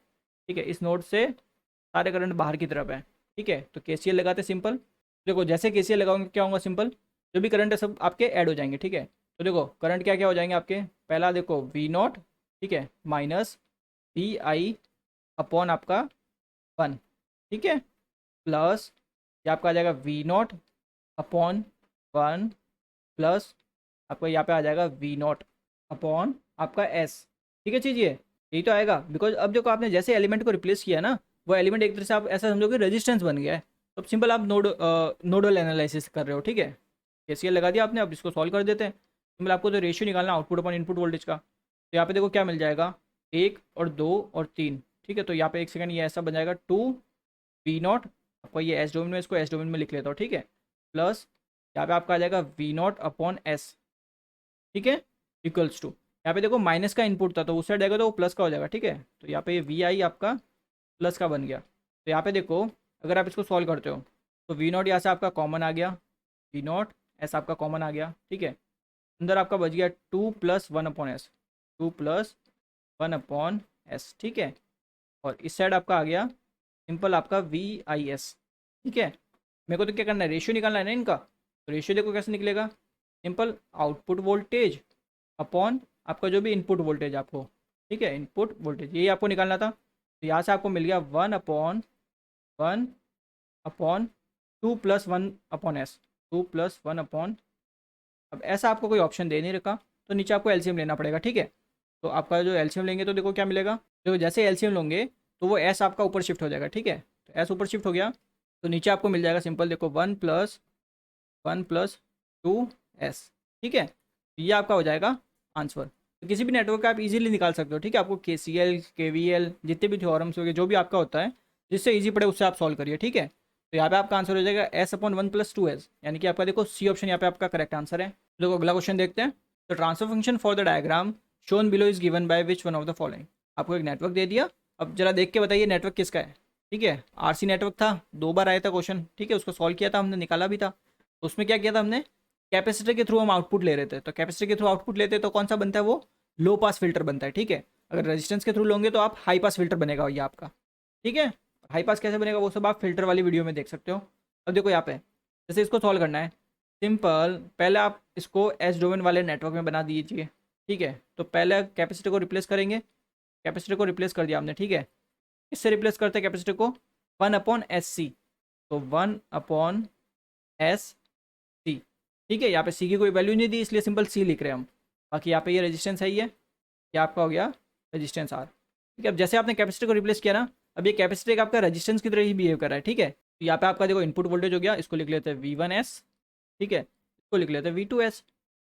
A: ठीक है, इस नोड से सारे करंट बाहर की तरफ है, ठीक है। तो KCL लगाते सिंपल, देखो जैसे KCL लगाओगे क्या होगा, सिंपल जो भी करंट है सब आपके ऐड हो जाएंगे, ठीक है। तो देखो करंट क्या क्या हो जाएंगे आपके, पहला देखो V0, ठीक है, माइनस VI अपॉन आपका 1, ठीक है, प्लस ये आपका आ जाएगा V0 अपॉन 1 प्लस आपका यहाँ पे आ जाएगा V0 अपॉन आपका S, ठीक है चीज़ ये यही तो आएगा। बिकॉज अब देखो आपने जैसे एलिमेंट को रिप्लेस किया ना, वो एलिमेंट एक तरह से आप ऐसा समझो कि रेजिस्टेंस बन गया है। तो सिंपल आप नोडल एनालिसिस कर रहे हो, ठीक है। KCL लगा दिया आपने, अब इसको सॉल्व कर देते हैं। सिंपल आपको तो रेशियो निकालना आउटपुट अपॉन इनपुट वोल्टेज का, तो यहाँ पे देखो क्या मिल जाएगा, 1 और 2 और 3, ठीक है। तो यहाँ पे एक सेकंड ये ऐसा बन जाएगा 2V0, आपको ये एस डोमेन में, इसको एस डोमेन में लिख लेता हूँ, ठीक है, प्लस यहाँ पे आपका आ जाएगा V0 अपॉन S, ठीक है, इक्वल्स टू यहाँ पे देखो माइनस का इनपुट था तो उस साइड जाएगा तो वो प्लस का हो जाएगा, ठीक है। तो यहाँ पे ये VI आपका प्लस का बन गया। तो यहाँ पे देखो अगर आप इसको सॉल्व करते हो तो V0 यहाँ से आपका कॉमन आ गया, V0 S आपका कॉमन आ गया, ठीक है। अंदर आपका बच गया 2 + 1 अपॉन S, 2 + 1 अपॉन S, ठीक है। और इस साइड आपका आ गया सिंपल आपका VIS, ठीक है। मेरे को तो क्या करना है, रेशियो निकालना है ना इनका। तो रेशियो देखो कैसे निकलेगा, सिंपल आउटपुट वोल्टेज अपॉन आपका जो भी इनपुट वोल्टेज आपको, ठीक है, इनपुट वोल्टेज यही आपको निकालना था। तो यहाँ से आपको मिल गया 1/1 अपॉन 2 + 1 अपॉन S, 2 + 1 अपॉन, अब ऐसा आपको कोई ऑप्शन दे नहीं रखा तो नीचे आपको एलसीएम लेना पड़ेगा, ठीक है। तो आपका जो एलसीएम लेंगे तो देखो क्या मिलेगा, देखो जैसे एलसीएम लोगे तो वो एस आपका ऊपर शिफ्ट हो जाएगा, ठीक है। तो एस ऊपर शिफ्ट हो गया तो नीचे आपको मिल जाएगा सिंपल देखो 1 + 1 + 2S, ठीक है। तो ये आपका हो जाएगा आंसर। तो किसी भी नेटवर्क का आप इजीली निकाल सकते हो, ठीक है। आपको KCL KVL जितने भी थ्योरम्स हो गए जो भी आपका होता है जिससे इजी पड़े उससे आप सॉल्व करिए, ठीक है। तो यहाँ पे आपका आंसर हो जाएगा S/1 + 2S, यानी कि आपका देखो C ऑप्शन यहाँ पे आपका करेक्ट आंसर है। तो देखो अगला क्वेश्चन देखते हैं। तो transfer function for the diagram shown below is given by which one of the following, आपको एक नेटवर्क दे दिया, अब जरा देख के बताइए नेटवर्क किसका है, ठीक है। RC नेटवर्क था, 2 बार आया था क्वेश्चन, ठीक है, उसको सॉल्व किया था हमने, निकाला भी था। तो उसमें क्या किया था हमने, कैपेसिटर के थ्रू हम आउटपुट ले रहे थे, तो कैपेसिटर के थ्रू आउटपुट लेते तो कौन सा बनता है, वो लो पास फिल्टर बनता है, ठीक है। अगर रेजिस्टेंस के थ्रू लोगे तो आप हाई पास फिल्टर बनेगा ये आपका, ठीक है। हाई पास कैसे बनेगा वो सब आप फिल्टर वाली वीडियो में देख सकते हो। अब देखो यहाँ पे जैसे इसको सॉल्व करना है, सिंपल पहले आप इसको एस डोमेन वाले नेटवर्क में बना दीजिए, ठीक है। तो पहले कैपेसिटर को रिप्लेस करेंगे, कैपेसिटर को रिप्लेस कर दिया हमने, ठीक है। इससे रिप्लेस करते हैं कैपेसिटर को 1/SC, तो 1/SC, ठीक है। यहाँ पे C की कोई वैल्यू नहीं दी इसलिए सिंपल C लिख रहे हैं हम। बाकी यहाँ पे ये रेजिस्टेंस है, ये आपका हो गया रेजिस्टेंस R, ठीक है। अब जैसे आपने कैपेसिटर को रिप्लेस किया ना, अब ये कैपेसिटर का आपका रेजिस्टेंस की तरह ही बिहेव कर रहा है, ठीक है। तो यहाँ पे आपका देखो इनपुट वोल्टेज हो गया, इसको लिख लेते हैं V1S, ठीक है, इसको लिख लेते हैं V2S,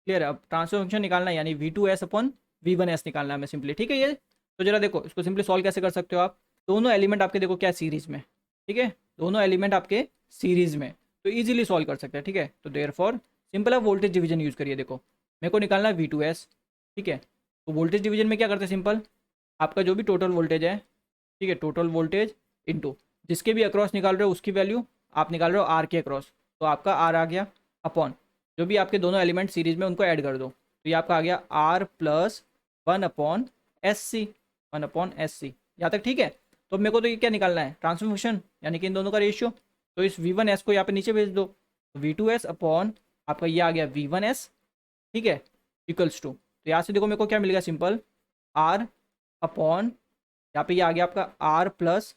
A: क्लियर है। अब ट्रांसफर फंक्शन निकालना है, यानी V2S अपॉन V1S निकालना है हमें सिंपली, ठीक है। ये तो जरा देखो इसको सिंपली सॉल्व कैसे कर सकते हो आप। दोनों एलिमेंट आपके देखो क्या सीरीज में, ठीक है, दोनों एलिमेंट आपके सीरीज में, तो इजीली सॉल्व कर सकते हैं, ठीक है। तो देयरफॉर सिंपल आप वोल्टेज डिवीजन यूज़ करिए। देखो मेरे को निकालना है V2S, ठीक है। तो वोल्टेज डिवीजन में क्या करते हैं, सिंपल आपका जो भी टोटल वोल्टेज है, ठीक है, टोटल वोल्टेज इनटू जिसके भी अक्रॉस निकाल रहे हो उसकी वैल्यू आप निकाल रहे हो आर के अक्रॉस, तो आपका आर आ गया, अपॉन जो भी आपके दोनों एलिमेंट सीरीज में उनको ऐड कर दो, तो ये आपका आ गया आर प्लस 1/SC, 1/SC। यहाँ तक ठीक है। तो अब मेरे को तो ये क्या निकालना है, ट्रांसफर फंक्शन, यानी कि इन दोनों का रेशियो। तो इस V1S को यहाँ पे नीचे भेज दो, V2S अपॉन आपका ये आ गया V1S, ठीक है, इक्वल्स टू, तो यहाँ से देखो मेरे को क्या मिलेगा, सिंपल आर अपॉन यहाँ पे ये आ गया आपका आर प्लस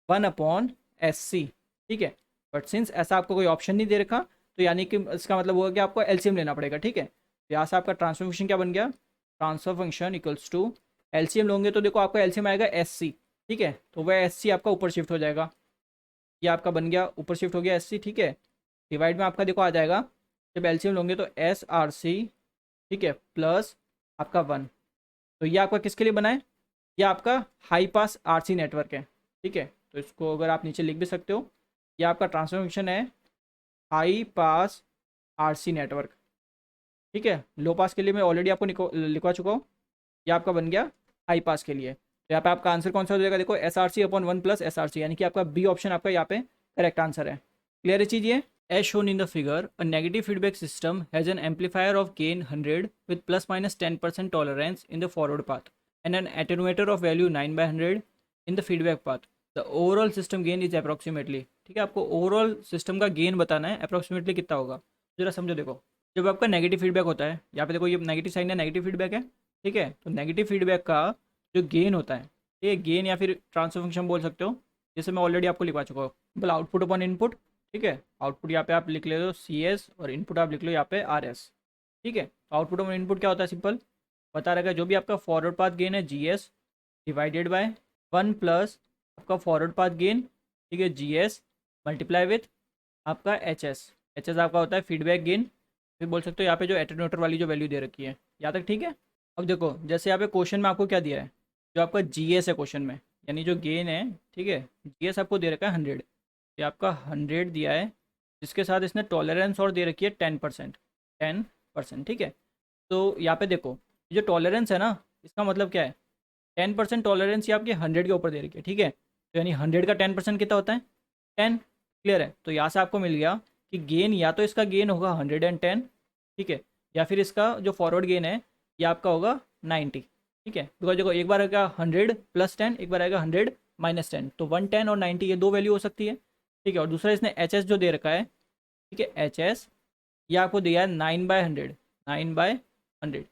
A: 1/SC, ठीक है। बट सिंस ऐसा आपको कोई ऑप्शन नहीं दे रखा, तो यानी कि इसका मतलब होगा कि आपको एलसीएम लेना पड़ेगा, ठीक है। तो यहाँ से आपका ट्रांसफर फंक्शन क्या बन गया, transfer function equals to LCM लोगे तो देखो आपका एलसीएम आएगा SC, ठीक है। तो वह SC आपका ऊपर शिफ्ट हो जाएगा, ये आपका बन गया ऊपर शिफ्ट हो गया SC, ठीक है। डिवाइड में आपका देखो आ जाएगा, जब एलसीएम लोगे तो SRC, ठीक है, प्लस आपका 1। तो ये आपका किसके लिए बना है, ये आपका हाई पास RC नेटवर्क है, ठीक है। तो इसको अगर आप नीचे लिख भी सकते हो, ये आपका ट्रांसफर फंक्शन है हाई पास RC नेटवर्क, ठीक है। लो पास के लिए मैं ऑलरेडी आपको लिखवा चुका हूँ, ये आपका बन गया हाई पास के लिए। तो यहाँ पे आपका आंसर कौन सा हो जाएगा, देखो SRC अपॉन 1+SRC, यानी कि आपका बी ऑप्शन आपका यहाँ पे करेक्ट आंसर है। क्लियर है चीज़ ये। As shown in the figure, a negative feedback system has an amplifier of gain 100 with ±10% tolerance in the forward path and an attenuator of value 9/100 in the feedback path. The overall system gain is approximately, ठीक है, आपको ओवरऑल सिस्टम का गेन बताना है, अप्रोक्सीमेटली कितना होगा। जरा समझो, देखो जब आपका नेगेटिव फीडबैक होता है, यहाँ पे देखो ये नेगेटिव साइन है, नेगेटिव फीडबैक है, ठीक है। तो नेगेटिव फीडबैक का जो गेन होता है, ये गेन या फिर ट्रांसफर फंक्शन बोल सकते हो, जैसे मैं ऑलरेडी आपको लिखवा चुका हूँ, मतलब आउटपुट अपॉन इनपुट, ठीक है। आउटपुट यहाँ पे आप लिख ले लो CS और इनपुट आप लिख लो यहाँ पे RS, ठीक है। तो आउटपुट और इनपुट क्या होता है, सिंपल बता रहेगा, जो भी आपका फॉरवर्ड पाथ गेन है GS डिवाइडेड बाय 1 प्लस आपका फॉरवर्ड पाथ गेन, ठीक है, GS मल्टीप्लाई विथ आपका HS आपका होता है फीडबैक गेन, फिर बोल सकते हो यहाँ पे जो एटेन्यूएटर वाली जो वैल्यू दे रखी है, यहाँ तक ठीक है। अब देखो जैसे यहाँ पे क्वेश्चन में आपको क्या दिया है, जो आपका GS है क्वेश्चन में, यानी जो गेन है, ठीक है, GS आपको दे रखा है 100, ये आपका 100 दिया है, जिसके साथ इसने टॉलरेंस और दे रखी है 10%, 10%, ठीक है। तो यहाँ पे देखो ये जो टॉलरेंस है ना, इसका मतलब क्या है, 10% टॉलरेंस ये आपकी 100 के ऊपर दे रखी है, ठीक है। तो यानी 100 का 10% कितना होता है, 10। क्लियर है। तो यहाँ से आपको मिल गया कि गेन या तो इसका गेन होगा 110, ठीक है, या फिर इसका जो फॉरवर्ड गेन है ये आपका होगा 90, ठीक है। बिकॉज देखो एक बार आएगा 100 + 10, एक बार आएगा 100 - 10, तो 110 और 90 ये दो वैल्यू हो सकती है, ठीक है। और दूसरा इसने HS जो दे रखा है, ठीक है, HS ये आपको दिया है 9/100, 9/100,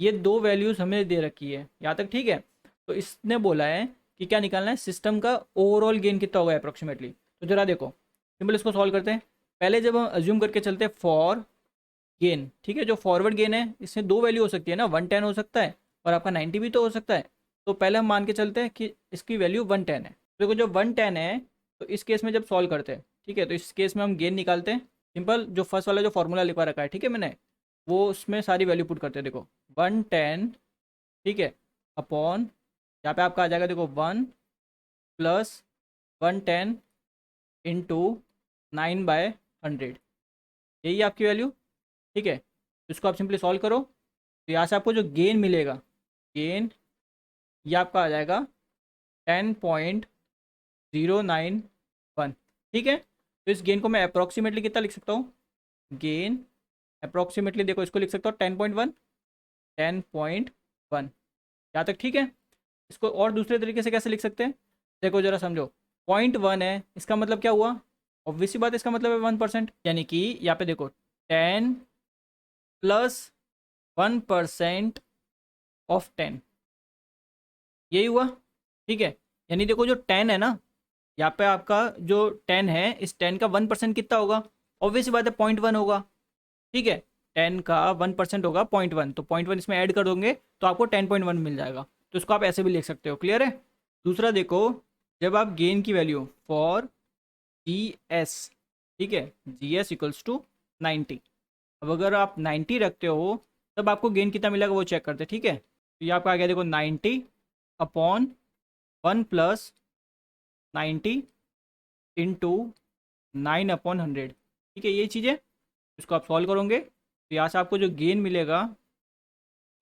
A: ये दो वैल्यूज़ हमें दे रखी है, यहाँ तक ठीक है। तो इसने बोला है कि क्या निकालना है, सिस्टम का ओवरऑल गेन कितना होगा अप्रोक्सीमेटली। तो जरा देखो सिंपल इसको सॉल्व करते हैं। पहले जब हम अज्यूम करके चलते हैं फॉर गेन, ठीक है, जो फॉरवर्ड गेन है इसमें दो वैल्यू हो सकती है ना, 110 हो सकता है और आपका 90 भी तो हो सकता है। तो पहले हम मान के चलते हैं कि इसकी वैल्यू 110 है। तो देखो जो 110 है, तो इस केस में जब सॉल्व करते हैं, ठीक है, तो इस केस में हम गेन निकालते हैं। सिंपल जो फर्स्ट वाला जो फॉर्मूला लिखवा रखा है, ठीक है, मैंने वो उसमें सारी वैल्यू पुट करते हैं। देखो 110, ठीक है, अपॉन यहाँ पे आपका आ जाएगा, देखो 1 + 110 इंटू 9/100, यही आपकी वैल्यू, ठीक है। तो इसको आप सिंपली सॉल्व करो, तो यहाँ से आपको जो गेन मिलेगा, गेन ये आपका आ जाएगा 10.091, ठीक है। तो इस गेन को मैं अप्रॉक्सीमेटली कितना लिख सकता हूँ, गेन अप्रॉक्सीमेटली देखो इसको लिख सकता हूँ 10.1, 10.1, यहाँ तक ठीक है। इसको और दूसरे तरीके से कैसे लिख सकते हैं, देखो जरा समझो, 0.1 है, इसका मतलब क्या हुआ, ऑब्वियसली बात है, इसका मतलब है 1%, यानी कि यहाँ पे देखो 10 + 1% ऑफ 10, यही हुआ, ठीक है। यानी देखो जो 10 है ना, यहाँ पे आपका जो 10 है, इस 10 का 1% कितना होगा, ऑब्वियसली बात है 0.1 होगा, ठीक है। 10 का 1% होगा 0.1, तो 0.1 इसमें ऐड कर दोगे तो आपको 10.1 मिल जाएगा। तो इसको आप ऐसे भी लिख सकते हो। क्लियर है। दूसरा देखो, जब आप गेन की वैल्यू फॉर GS, ठीक है, GS = 90, अब अगर आप 90 रखते हो तब आपको गेन कितना मिलेगा वो चेक करते हैं, ठीक है। तो ये आपका आ गया देखो 90 अपॉन 1 प्लस 90 इंटू 9/100, ठीक है। ये चीज़ें इसको आप सॉल्व करोगे तो यहाँ से आपको जो गेन मिलेगा,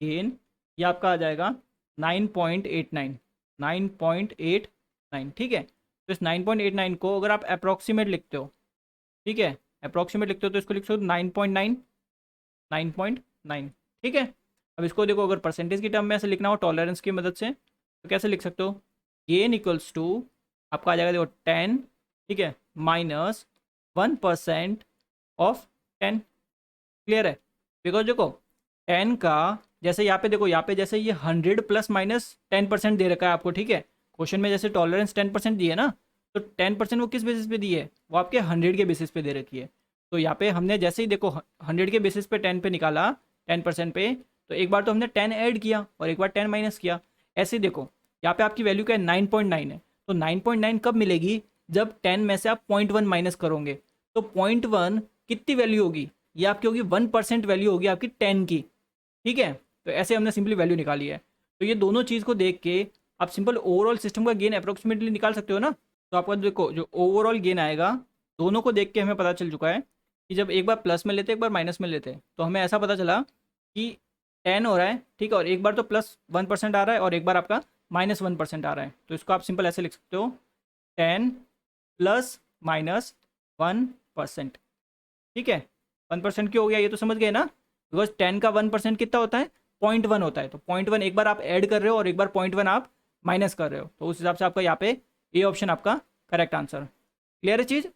A: गेन ये आपका आ जाएगा 9.89, 9.89, ठीक है। तो इस 9.89 को अगर आप अप्रॉक्सीमेट लिखते हो, ठीक है, अप्रॉक्सीमेट लिखते हो तो इसको लिख सकते हो 9.9, 9.9, ठीक है। अब इसको देखो अगर परसेंटेज की टर्म में ऐसे लिखना हो टॉलरेंस की मदद से तो कैसे लिख सकते हो, गेन इक्वल्स टू आपका आ जाएगा देखो 10, ठीक है, माइनस 1% ऑफ 10, क्लियर है। बिकॉज देखो 10 का जैसे यहाँ पे देखो, यहाँ पे जैसे ये 100 प्लस माइनस 10% दे रखा है आपको, ठीक है। क्वेश्चन में जैसे टॉलरेंस 10% दी है ना, तो 10% वो किस बेसिस पे दी है, वो आपके 100 के बेसिस पे दे रखी है। तो यहाँ पे हमने जैसे ही देखो 100 के बेसिस पे 10 पे निकाला, 10% पे, तो एक बार तो हमने 10 ऐड किया और एक बार 10 माइनस किया। ऐसे ही देखो यहाँ पे आपकी वैल्यू क्या है, 9.9 है। तो 9.9 कब मिलेगी, जब 10 में से आप 0.1 माइनस करोगे। तो 0.1 कितनी वैल्यू होगी, ये आपकी होगी 1% वैल्यू होगी आपकी 10 की, ठीक है। तो ऐसे हमने सिंपली वैल्यू निकाली है। तो ये दोनों चीज़ को देख के आप सिंपल ओवरऑल सिस्टम का गेन अप्रोक्सीमेटली निकाल सकते हो ना। तो आपका देखो जो ओवरऑल गेन आएगा, दोनों को देख के हमें पता चल चुका है कि जब एक बार प्लस में लेते एक बार माइनस में लेते तो हमें ऐसा पता चला कि 10 हो रहा है, ठीक है, और एक बार तो +1% आ रहा है और एक बार आपका -1% आ रहा है। तो इसको आप सिंपल ऐसे लिख सकते हो 10 प्लस माइनस 1%, ठीक है। 1% क्यों हो गया ये तो समझ गए ना, बिकॉज 10 का 1% कितना होता है, 0.1 होता है। तो 0.1 एक बार आप ऐड कर रहे हो और एक बार 0.1 आप माइनस कर रहे हो, तो उस हिसाब से आपका यहाँ पे ए ऑप्शन आपका करेक्ट आंसर। क्लियर है चीज़।